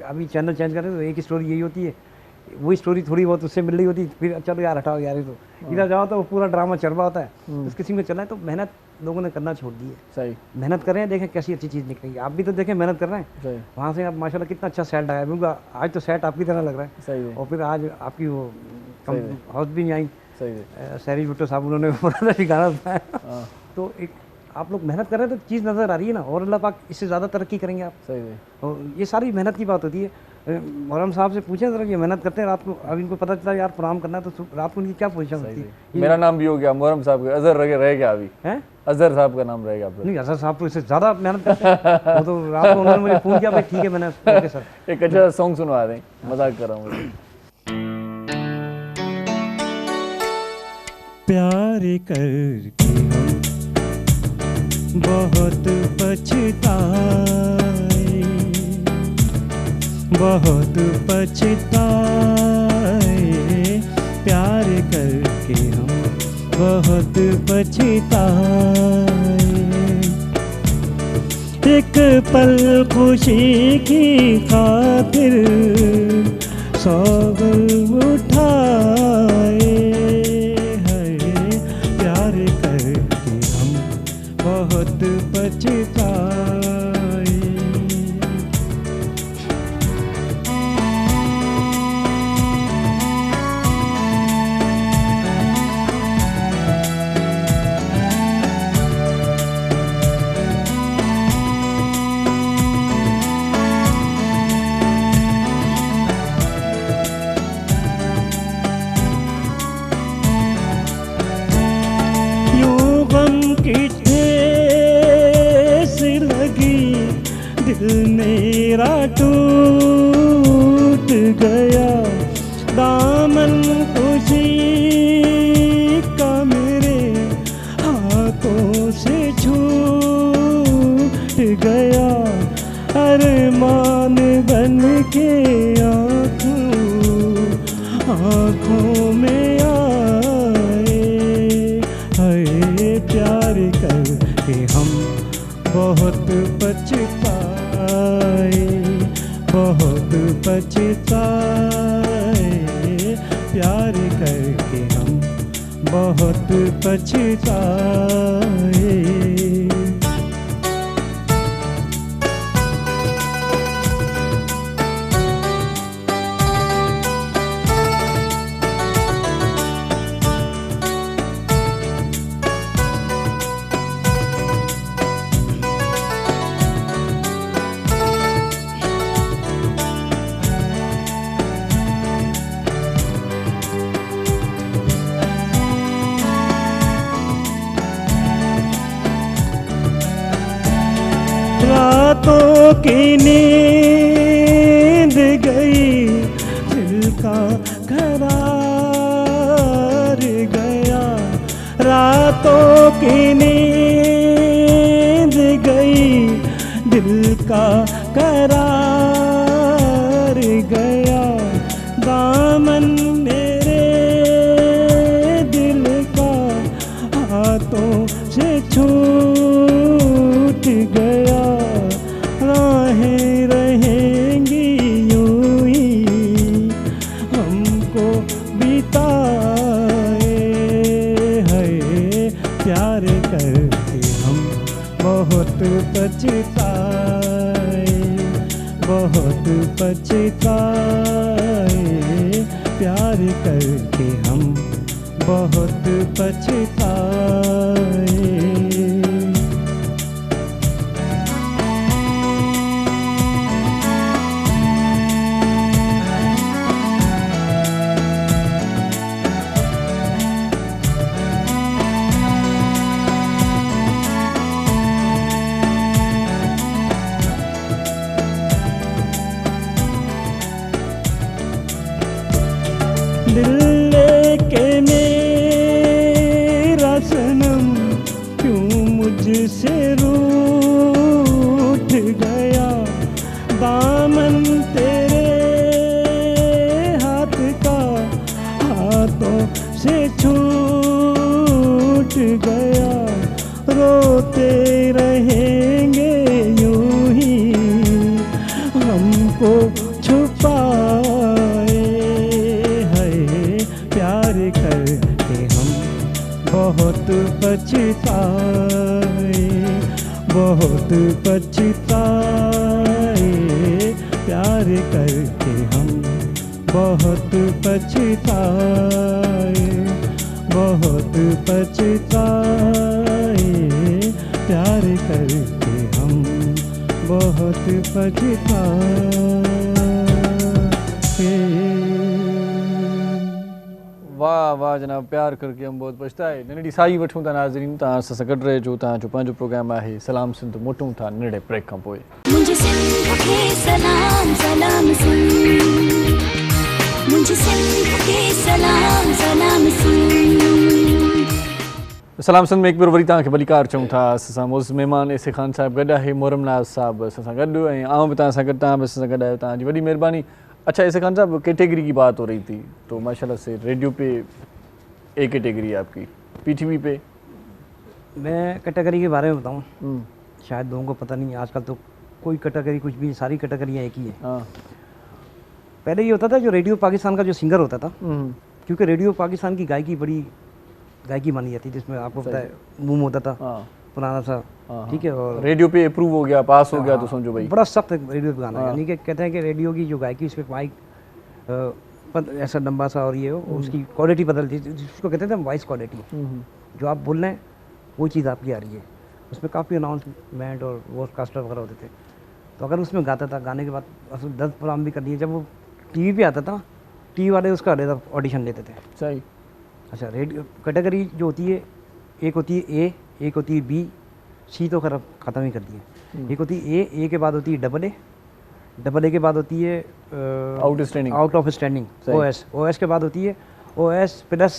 अभी चैनल चेंज करें तो एक स्टोरी यही होती है, वही स्टोरी थोड़ी बहुत उससे मिल रही होती है, फिर चलो यार हटाओ यार, तो इधर जाओ तो वो पूरा ड्रामा चल रहा होता है। उस किस्म में चल रहा है, तो मेहनत लोगों ने करना छोड़ दी है। सही मेहनत कर रहे हैं, देखें कैसी अच्छी चीज़ निकलेगी। आप भी तो देखें मेहनत कर रहे हैं, वहाँ से आप माशाल्लाह कितना अच्छा सेट आया, बिल्कुल आज तो सेट आपकी तरह लग रहा है। सही और फिर आज आपकी वो हाउस भी नहीं आई, सैरी भुट्टो साहब उन्होंने पूरा गाना बताया। तो एक आप लोग मेहनत कर रहे हैं तो चीज़ नज़र आ रही है ना, और अल्लाह पाक इससे ज़्यादा तरक्की करेंगे आप। सही है, और ये सारी मेहनत की बात होती है। मोहर्रम साहब से पूछें ज़रा, ये मेहनत करते हैं रात को, अब इनको पता चला यार प्रोग्राम करना है, तो रात को उनकी क्या पोजीशन होती है। मेरा नाम भी हो गया मोहर्रम साहब का, अजहर रह गया अभी है, अजहर साहब का नाम रहेगा। नहीं अजहर साहब तो इससे ज़्यादा मेहनत करते हैं। वो तो रात को उन्होंने मुझे फ़ोन किया, भाई ठीक है मैंने सर एक अच्छा सॉन्ग सुनवा दें, मजाक कर रहा हूँ। प्यार करके हम बहुत पछताए, बहुत पछताए, प्यार करके हम बहुत पछताए। एक पल खुशी की खातिर 100 गम उठाए, प्यार करके हम बहुत पछताए। मेरा टूट गया, दामन खुशी का मेरे हाथों से छूट गया। अरमान बन के आँखों में आए, हाय प्यार करके हम बहुत पछताए, बहुत पछताए, प्यार करके हम बहुत पछताए। रातों की नींद गई, दिल का करार रातों की नींद गई, दिल का करार गया, दामन मेरे दिल का हाथों से छूट गया, राहें रहेंगी यूं ही हमको बिताए, है प्यार करके हम बहुत पछताए, बहुत पछताए, प्यार करके हम बहुत पछताए। दिल लेके मेरा सनम क्यों मुझसे रूठ गया, दामन तेरे हाथ का हाथों से छूट गया, रोते रहेंगे यूं ही हमको छुपाए, प्यार करके हम बहुत पछताए, बहुत पछताए, प्यार करके हम बहुत पछताए, बहुत पछताए, प्यार करके हम बहुत पछताए। वाह वाह जनाब, प्यार करके हम बहुत पछताए। नंढड़ी साई वठूं था नाज़रीन, तव्हां सां गॾु रहिजो। तव्हांजो पंहिंजो प्रोग्राम आहे सलाम सिंध, मोटूं था नंढड़े ब्रेक खां पोइ। मुझे सिंध के सलाम सलाम सिंध, मुझे सिंध के सलाम सलाम सिंध। सलाम सिंध में हिकु भेरो वरी तव्हांखे भलीकार चऊं था। असां मोज़ महिमान ऐसे ख़ान साहिब गॾु आहे, मोहरम नाज़ साहिब असां सां गॾु, ऐं आउं बि तव्हां सां गॾु, तव्हां बि असां सां गॾु आहियो, तव्हांजी वॾी महिरबानी। अच्छा ऐसे खान साहब, कैटेगरी की बात हो रही थी, तो माशाल्लाह से रेडियो पे एक कैटेगरी है आपकी, पीटीवी पे। मैं कैटेगरी के बारे में बताऊं, शायद लोगों को पता नहीं है, आजकल तो कोई कैटेगरी कुछ भी, सारी कैटेगरियाँ एक ही है। हाँ। पहले ये होता था जो रेडियो पाकिस्तान का जो सिंगर होता था, क्योंकि रेडियो पाकिस्तान की गायकी बड़ी गायकी मानी जाती थी, जिसमें आपको पता है बूम होता था पुराना सा, ठीक है, और रेडियो पे अप्रूव हो गया, पास हो गया, तो समझो भाई बड़ा सख्त रेडियो पे गाना, यानी कि कहते हैं कि रेडियो की जो गायकी, उसके माइक ऐसा लंबा सा, और ये उसकी क्वालिटी बदलती, जिसको कहते थे वॉइस क्वालिटी, जो आप बोल रहे हैं वो चीज़ आपकी आ रही है। उसमें काफ़ी अनाउंसमेंट और वॉडकास्टर वगैरह होते थे, तो अगर उसमें गाता था, गाने के बाद 10 प्रोग्राम भी कर दिए, जब वो टीवी पे आता था, टीवी वाले उसका ऑडिशन लेते थे। सही। अच्छा, रेडियो कैटेगरी जो होती है, एक होती है ए, एक होती है बी, सी तो खराब ख़त्म ही कर दिए, एक होती है ए के बाद होती है डबल ए के बाद होती है आउट ऑफ स्टैंडिंग, ओएस के बाद होती है OS plus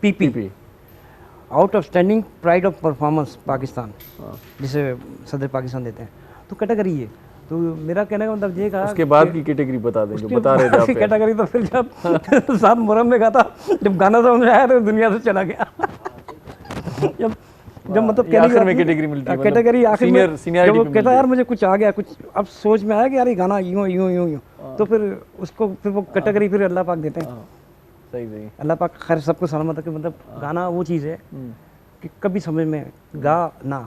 PP, out of standing pride of performance Pakistan, जिसे सदर पाकिस्तान देते हैं, तो कैटेगरी है। तो मेरा कहने का मतलब ये कहा, उसके बाद की कैटेगरी बता दें जो बता रहे थे आप। कैटेगरी तो फिर जब साथ मुहर्रम में गाता, जब गाना समझ में आया तो दुनिया से चला गया। जब मतलब आखिर में कैटेगरी मिलती है, कैटेगरी आखिर में जब वो कहता यार मुझे कुछ आ गया, कुछ अब सोच में आया कि यार ये गाना यूं यूं यूं यूं, तो फिर उसको फिर वो कैटेगरी फिर अल्लाह पाक देते हैं। सही सही, अल्लाह पाक खैर सबको सलामत रखे। मतलब गाना वो चीज़ है कि कभी समझ में गा ना,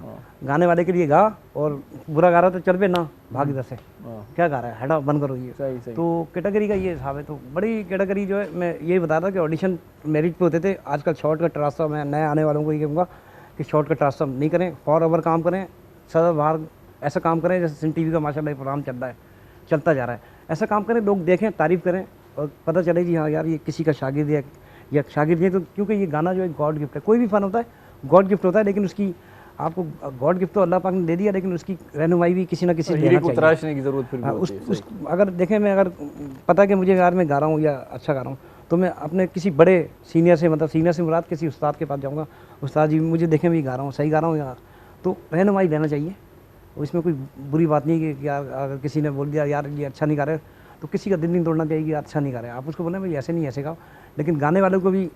गाने वाले के लिए गा, और बुरा गा रहा तो चल पे ना, भाग इधर से, क्या गा रहा है, हटा बंद करो ये। सही सही। तो कैटेगरी का ये हिसाब है। तो बड़ी कैटेगरी जो है, मैं ये बता रहा कि ऑडिशन मेरिट पे होते थे, आजकल शॉर्टकट रास्ता, मैं नए आने वालों को ये कहूँगा कि शॉर्टकट रास्ता नहीं करें, फॉर ओवर काम करें, सदा बाहर ऐसा काम करें जैसे सिंध टीवी का माशाल्लाह प्रोग्राम चल रहा है, चलता जा रहा है, ऐसा काम करें, लोग देखें, तारीफ़ करें, और पता चले कि हाँ यार ये किसी का शागिर्द है या शागिर्द है। तो क्योंकि ये गाना जो है गॉड गिफ्ट है, कोई भी फ़न होता है गॉड गिफ्ट होता है, लेकिन उसकी आपको गॉड गिफ्ट तो अल्लाह पाक ने दे दिया, लेकिन उसकी रहनुमाई भी किसी ना किसी देना चाहिए, तराशने की ज़रूरत फिर भी होती है। अगर देखें, मैं अगर पता कि मुझे यार मैं गा रहा हूँ या अच्छा गा रहा हूँ, तो मैं अपने किसी बड़े सीनियर से, मतलब सीनियर से मुराद किसी उस्ताद के पास जाऊँगा, उस्ताद जी मुझे देखें भी गा रहा हूँ, सही गा रहा हूँ यार, तो रहनुमाई लेना चाहिए। इसमें कोई बुरी बात नहीं है कि यार अगर किसी ने बोल दिया यार ये अच्छा नहीं गा रहे, तो किसी का दिल नहीं तोड़ना चाहिए कि अच्छा नहीं गा रहे। आप उसको बोले भाई ऐसे नहीं ऐसे गाओ, लेकिन गाने वालों को भी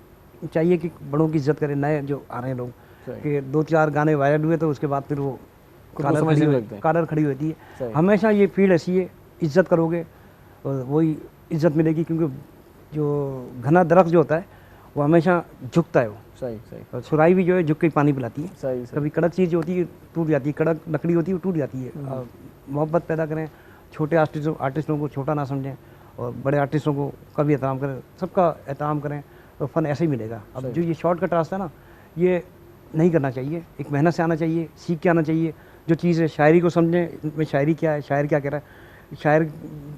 चाहिए कि बड़ों की इज्जत करें, नए जो आ रहे हैं लोग, कि 2-4 गाने वायरल हुए तो उसके बाद फिर वो कालर खड़ी होती है। हमेशा ये फील्ड ऐसी है, इज्जत करोगे और वही इज्जत मिलेगी, क्योंकि जो घना दरख्त जो होता है वो हमेशा झुकता है, वो सही और सुराही भी जो है झुक के पानी पिलाती है। सही। कभी कड़क चीज़ जो होती है टूट जाती है, कड़क लकड़ी होती है वो टूट जाती है। और मोहब्बत पैदा करें, छोटे आर्टिस्टों को छोटा ना समझें और बड़े आर्टिस्टों को कभी एहतराम करें, सबका एहतराम करें तो फ़न ऐसे ही मिलेगा। अब जो ये शॉर्टकट रास्ता है ना, ये नहीं करना चाहिए, एक मेहनत से आना चाहिए, सीख के आना चाहिए। जो चीज़ है शायरी को समझें, में शायरी क्या है, शायर क्या कह रहा है, शायर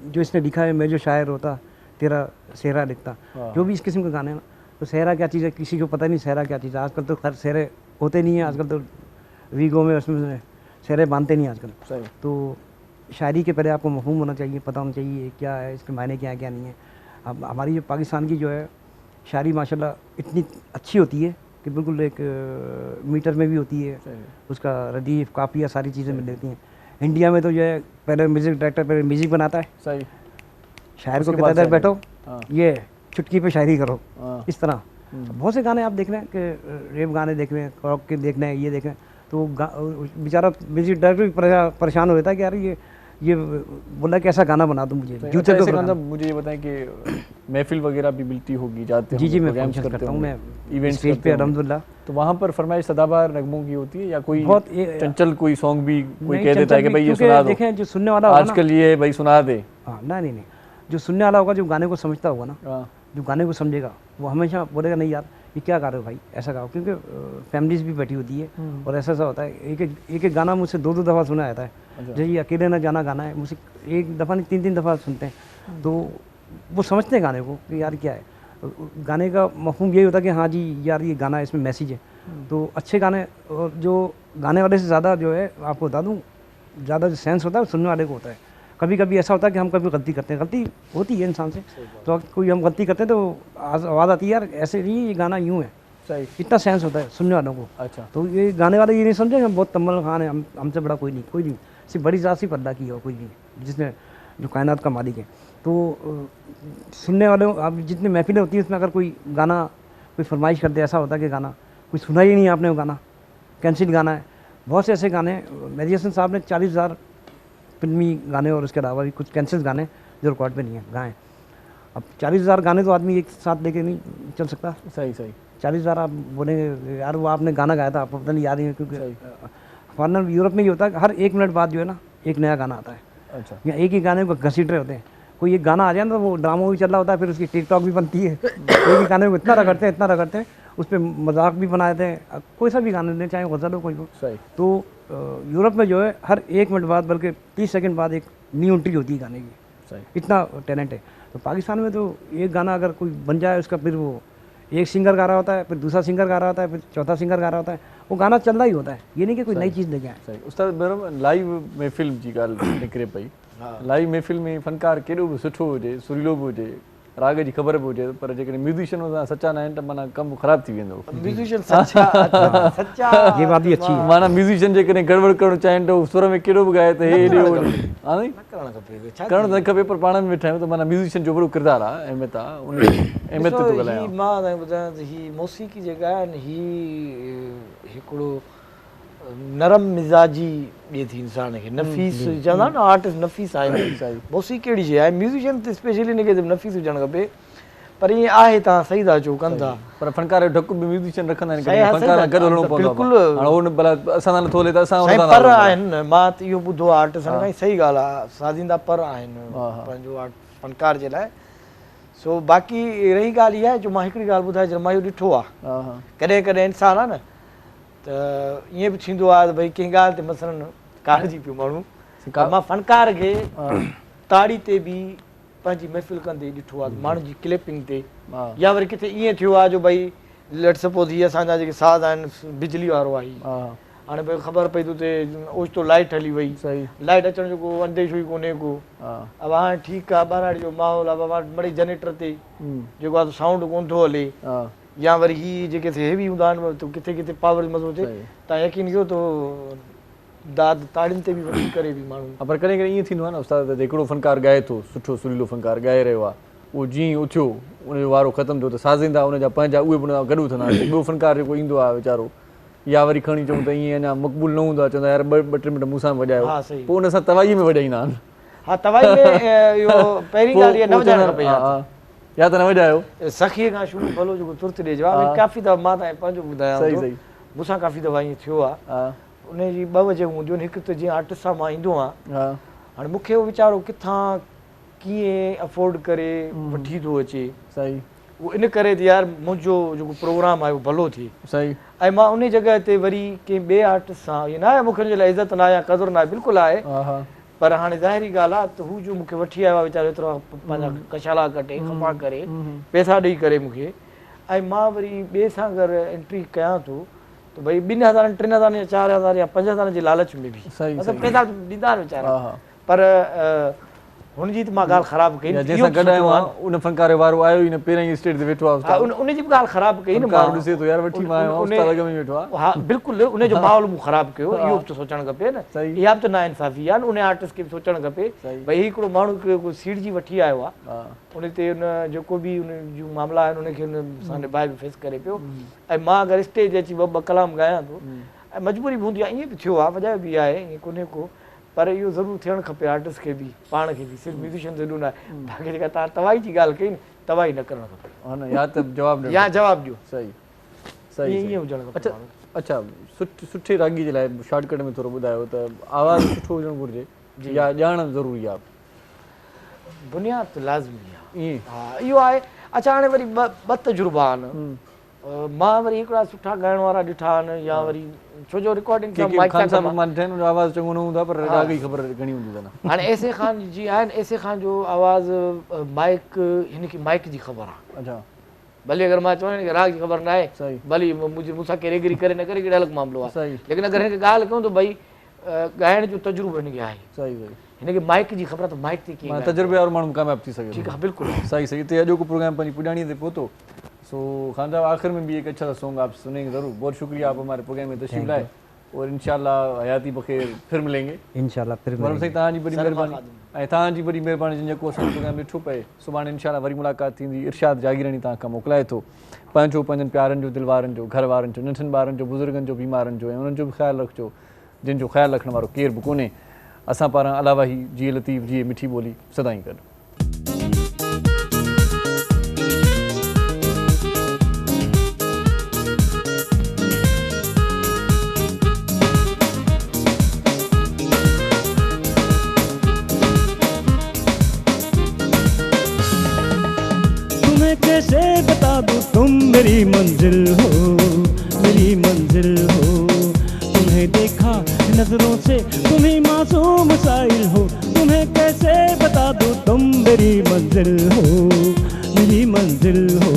जो इसने लिखा है, मैं जो शायर होता तेरा सेहरा लिखता, जो भी इस किस्म के गाने हैं ना, तो सेहरा क्या चीज़ है किसी को पता नहीं, सेहरा क्या चीज़ है। आजकल तो खैर सेहरे होते नहीं हैं, आजकल तो वीगो में उसमें सेहरे बांधते नहीं आजकल। तो शायरी के पहले आपको मफहूम होना चाहिए, पता होना चाहिए क्या है, इसके मायने क्या है क्या नहीं है। अब हमारी जो पाकिस्तान की जो है शायरी माशाल्लाह इतनी अच्छी होती है कि बिल्कुल एक मीटर में भी होती है, उसका रदीफ काफिया सारी चीज़ें मिल जाती हैं। इंडिया में तो जो है पहले म्यूज़िक डायरेक्टर पहले म्यूज़िक बनाता है, सही, शायर को कहता है बैठो ये चुटकी पे शायरी करो, इस तरह। बहुत से गाने आप देख रहे हैं कि रेप गाने देख रहे हैं, रॉक के देख रहे हैं, ये देख रहे हैं, तो बेचारा म्यूज़िक डायरेक्टर भी परेशान हो जाता है कि यार ये बोला कि ऐसा गाना बना दो मुझे। जूते तो मुझे ये बताएं कि महफिल वगैरह भी मिलती होगी, जाते हैं? जी मैं फंक्शन करता हूँ, मैं इवेंट स्टेज पे अल्हम्दुलिल्लाह। तो वहाँ पर फरमाइश सदाबहार नगमों की होती है या कोई बहुत चंचल कोई सॉन्ग भी कोई कह देता है कि भाई ये सुना दो? देखें जो सुनने वाला आजकल ये भाई सुना दे, हाँ नहीं, जो सुनने वाला होगा, जो गाने को समझता होगा ना, जो गाने को समझेगा, वो हमेशा बोलेगा नहीं यार ये क्या गा रहे हो भाई, ऐसा गाओ। क्योंकि फैमिलीज भी बैठी होती है और ऐसा होता है, एक गाना मुझसे 2-2 दफ़ा सुना जाता है। जैसे ये अकेले ना जाना गाना है, मुझसे 1 दफ़ा नहीं 3-3 दफ़ा सुनते हैं, तो वो समझते हैं गाने को कि यार क्या है। गाने का मफहूम यही होता है कि हाँ जी यार ये गाना, इसमें मैसेज है। तो अच्छे गाने, और जो गाने वाले से ज़्यादा जो है आपको बता दूँ, ज़्यादा जो सेंस होता है वो सुनने वाले को होता है। कभी कभी ऐसा होता है कि हम कभी गलती करते हैं, गलती होती है इंसान से, तो कोई हम गलती करते हैं तो आवाज़ आती है यार ऐसे नहीं, ये गाना यूँ है, सही, इतना सेंस होता है सुनने वालों को। अच्छा, तो ये गाने वाले ये नहीं समझे हम बहुत तम्मल खान है, हमसे बड़ा कोई नहीं, सिर्फ बड़ी ज़ात सिर्फ अल्लाह की है, कोई नहीं जिसने जो कायनात का मालिक है। तो सुनने वालों, अब जितनी महफिलें होती हैं उसमें अगर कोई गाना कोई फरमाइश करते, ऐसा होता है कि गाना कोई सुना ही नहीं आपने, वो गाना कैंसिल गाना है। बहुत से ऐसे गाने, मेहदी हसन साहब ने 40,000 फिल्मी गाने और उसके अलावा भी कुछ कैंसिल गाने जो रिकॉर्ड पे नहीं है गाएँ। अब 40,000 गाने तो आदमी एक साथ लेके नहीं चल सकता। सही 40,000 आप बोलेंगे यार वो आपने गाना गाया था, आपको पता नहीं याद नहीं है, क्योंकि फॉरन यूरोप में ये होता है हर 1 मिनट बाद जो है ना एक नया गाना आता है। अच्छा, या एक ही गाने को घसीट रहे होते हैं, कोई एक गाना आ जाए ना तो वो ड्रामा भी चल रहा होता है, फिर उसकी टिकटॉक भी बनती है। एक ही गाने को इतना रगड़ते हैं, उस पर मजाक भी बनाते हैं, कोई सा भी गाने दें, चाहे गज़ल हो कोई हो। तो यूरोप में जो है हर 1 मिनट बाद, बल्कि 30 सेकंड बाद एक न्यू एंट्री होती है गाने की, इतना टैलेंट है। तो पाकिस्तान में तो एक गाना अगर कोई बन जाए, उसका फिर वो एक सिंगर गा रहा होता है, फिर दूसरा सिंगर गा रहा होता है, फिर चौथा सिंगर गा रहा होता है, वो गाना चल रहा ही होता है, ये नहीं कि कोई नई चीज़ लेके आए। सही उस्ताद, लाइव महफ़िल जी ॻाल्हि निकिरे पई, लाइव महफ़िल में फनकार केॾो बि सुठो हुजे, सुरीलो बि हुजे, राग जी ख़बर बि हुजे, पर जेकॾहिं म्यूज़िशियन सां सचा न आहिनि त माना कमु ख़राबु थी वेंदो। म्यूज़िशियन सच्चा ये बात भी अच्छी है। माना म्यूज़िशियन जेकॾहिं गड़बड़ करणु चाहिनि त सुर में केॾो बि ॻाए त हे करणु न खपे, पर पाण में वेठा आहियूं त माना म्यूज़िशियन जो वॾो किरदारु आहे, अहमियत आहे, उन अहमियत ते थो ॻाल्हायां। मां तव्हांखे ॿुधायां त हीअ मौसीक़ी जेका आहे न, हीअ हिकिड़ो नरम मिज़ाजी ॾिए थी इंसान खे, नफ़ीस चवंदा न आर्टिस्ट नफ़ीस आहिनि। मौसीक़ी कहिड़ी शइ आहे, म्यूज़िशियन त स्पेशली हिनखे नफ़ीस हुजणु खपे, पर ईअं आहे तव्हां सही था चओ, कनि था, पर फनकार जो ढक बि म्यूज़िशियन रखंदा आहिनि, फनकार गॾु हलणो पवंदो। बिल्कुलु, हाणे उन भला असां सां नथो हले त असां पर आहिनि, मां त इहो ॿुधो आहे आर्टिस्ट खां, सही ॻाल्हि आहे, साजींदा पर आहिनि पंहिंजो फनकार जे लाइ। सो बाक़ी रही ॻाल्हि इहा आहे जो मां हिकिड़ी ॻाल्हि ॿुधाए, जॾहिं मां इहो ॾिठो आहे, कॾहिं कॾहिं इंसान आहे न त ईअं बि थींदो आहे त भई कंहिं ॻाल्हि ते मसलन कारजी पियो माण्हू, मां फनकार खे ताड़ी ते बि पंहिंजी महफ़िल कंदे ॾिठो आहे, माण्हू जी क्लिपिंग ते, या वरी किथे ईअं थियो आहे जो भई लेट सपोज़ हीअ असांजा जेके साज़ आहिनि बिजली वारो आई, हाणे भई ख़बर पई त हुते ओचितो लाइट हली वई, सही लाइट अचण जो को अंदेशो ई कोन्हे को। हा अब हाणे ठीकु आहे ॿाहिरि जो माहौल आहे, मिड़ई जनरेटर ते जेको आहे साउंड कोन थो हले, हा या वरी ही जेके हेवी हूंदा आहिनि त किथे किथे पावर मज़ो थिए, तव्हां यकीन कयो त दाद ताड़ियुनि ते बि वठी करे बि माण्हू। पर कॾहिं कॾहिं ईअं थींदो आहे न उस्ताद, त हिकिड़ो फ़नकार ॻाए थो, सुठो सुरीलो फ़नकार ॻाए रहियो आहे, उहो जीअं उथियो उनजो वारो ख़तमु थियो त साज़ींदा उनजा पंहिंजा उहे बि गॾु थींदा आहिनि, ॿियो फ़नकार जेको ईंदो आहे वीचारो, या वरी खणी चऊं त ईअं अञा मक़बूल न हूंदो आहे, चवंदा यार ॿ टे मिंट मूंसां वॼायो, पोइ उन सां तवाई में वॼाईंदा आहिनि। हा तवाई में इहो पहिरीं ॻाल्हि न वॼाइणु खपे, या त न वॼायो सखीअ खां शुरू भलो जेको तुर्त ॾे जवाबु। काफ़ी दफ़ा मां तव्हां पंहिंजो ॿुधायां, मूंसां काफ़ी दफ़ा ईअं थियो आहे, उनजी ॿ वजह हूंदियूं आहिनि। हिकु त जीअं आर्टिस्ट सां मां ईंदो आहियां, हाणे मूंखे उहो वीचारो किथां कीअं अफोर्ड करे वठी थो अचे, सही उहो इन करे त यार मुंहिंजो जेको प्रोग्राम आहे उहो भलो थिए, सही। ऐं मां उन जॻह ते वरी कंहिं ॿिए आर्टिस्ट सां ईअं न आहे मूंखे हुनजे लाइ इज़त न आहे या क़दुरु न आहे, बिल्कुलु आहे, पर हाणे ज़ाहिरी ॻाल्हि आहे त हू जो मूंखे वठी आयो आहे वीचारो एतिरा पंहिंजा कशाला कटे खपा करे पैसा ॾेई करे मूंखे, ऐं मां वरी ॿिए सां अगरि एंट्री कयां थो त भई 2,000 3,000 या 4,000 या 5,000 जे लालच में बि मतिलबु पैसा ॾींदा वीचारा, पर हुनजी त मां ॻाल्हि ख़राबु कई, जंहिंसां गॾु आयो आहे उन फ़नकार वारो आयो ई न, पहिरियों ई स्टेज ते वेठो आहे, उनजी बि ॻाल्हि ख़राबु कई न, माण्हू ॾिसे थो यार वठी मां आयो आहियां वेठो आहे, हा बिल्कुलु उनजो माहौल मूं ख़राबु कयो, इहो बि त सोचणु खपे न, इहा बि त नाइंसाफ़ी आहे न, उन आर्टिस्ट खे बि सोचणु खपे भई हिकिड़ो माण्हू सीट जी वठी आयो आहे, उन ते उन जेको बि उन जूं मामला आहिनि उनखे उन सां निभाए बि फेस करे पियो, ऐं मां अगरि स्टेज अची ॿ कलाम ॻायां थो, ऐं मजबूरी बि हूंदी आहे, ईअं बि थियो आहे, वॼायो बि आहे, ईअं कोन्हे को, पर इहो ज़रूरु थियणु खपे आर्टिस्ट खे बि, पाण खे बि, सिर्फ़ु म्यूज़िशियन ज़रूरु न आहे। बाक़ी जेका तव्हां तवाई जी ॻाल्हि कई न, तवाई न करणु खपे, हा न, या त जवाबु ॾियो, या जवाबु ॾियो, सही सही ईअं हुजणु खपे। अच्छा अच्छा, सुठे रागी जे लाइ शॉर्टकट में थोरो ॿुधायो त आवाज़ु सुठो हुजणु घुरिजे या ॼाण ज़रूरी आहे? बुनियाद त लाज़मी आहे, ईअं हा इहो आहे। अच्छा हाणे वरी ॿ तजुर्बा आहिनि, मां वरी हिकिड़ा सुठा ॻाइण वारा ॾिठा आहिनि, या वरी छो जो रिकॉर्डिंग आवाज़ चङो न हूंदो आहे पर राग जी ख़बर घणी हूंदी अथनि। हाणे ऐसे खान जी आहिनि, ऐसे खान जो आवाज़ु माइक, हिनखे माइक जी ख़बर आहे, अच्छा भले अगरि मां चवां की राग जी ख़बर न आहे, भली मूंसां केरु एग्री करे न करे कहिड़ो अलॻि मामिलो आहे, लेकिन अगरि हिनखे ॻाल्हि कयूं त भई ॻाइण जो तजुर्बो हिनखे आहे, सही सही, हिनखे माइक जी ख़बर आहे त माइक ते कीअं तजुर्बे वारो माण्हू कामयाबु थी सघे, ठीकु आहे बिल्कुलु सही सही। हिते अॼोको प्रोग्राम पंहिंजी पुॼाणीअ ते पहुतो, सो खान साहब आख़िर में भी एक अच्छा सॉन्ग आप सुनेंगे ज़रूर, बहुत शुक्रिया आप हमारे प्रोग्राम में तशरीफ लाए, और इंशाल्लाह हयाती बख़ैर फिर मिलेंगे, इंशाल्लाह फिर मिलेंगे। तव्हांजी बड़ी महिरबानी ऐं तव्हांजी बड़ी महिरबानी जेको असांजो प्रोग्राम ॾिठो पए, सुभाणे इंशाल्लाह वरी मुलाक़ात थींदी। इरशाद जागीरानी तव्हां खां मोकिलाए थो, पंहिंजो पंहिंजनि प्यारनि जो, दिलवारनि जो, घर वारनि जो, नंढनि ॿारनि जो, बुज़ुर्गनि जो, बीमारनि जो, ऐं उन्हनि जो बि ख़्यालु रखिजो जिन जो ख़्यालु रखण वारो केरु बि कोन्हे। असां पारां अलावा ही जी लतीफ़ जी मिठी ॿोली सदाईं गॾु। कैसे बता दूं तुम मेरी मंजिल हो, मेरी मंजिल हो, तुम्हें देखा नजरों से तुम ही मासूम साइल हो, तुम्हें कैसे बता दूं तुम मेरी मंजिल हो, मेरी मंजिल हो,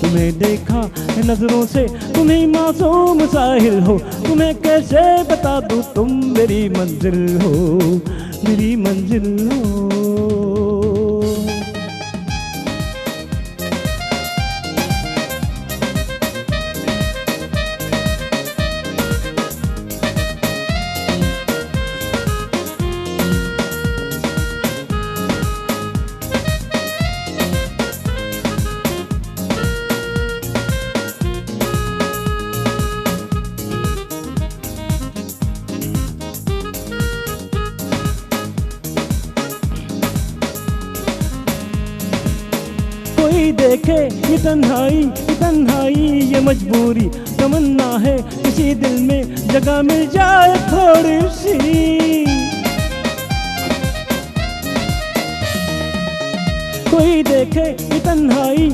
तुम्हें देखा नजरों से तुम ही मासूम साहिल हो, तुम्हें कैसे बता दूं तुम मेरी मंजिल हो, मेरी मंजिल हो। देखे ये तन्हाई ये मजबूरी, तमन्ना है किसी दिल में जगह मिल जाए थोड़ी सी। कोई देखे ये तन्हाई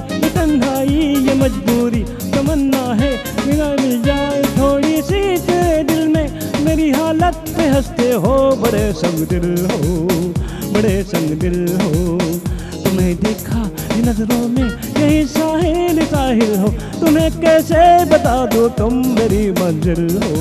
ये मजबूरी, तमन्ना है जगह मिल जाए थोड़ी सी। तेरे दिल में मेरी हालत पे हंसते हो, बड़े संग दिल हो, बड़े संग दिल हो। तुम्हें देखा नजरों में यही साहिल हो, तुम्हें कैसे बता दूं तुम मेरी मंजिल हो,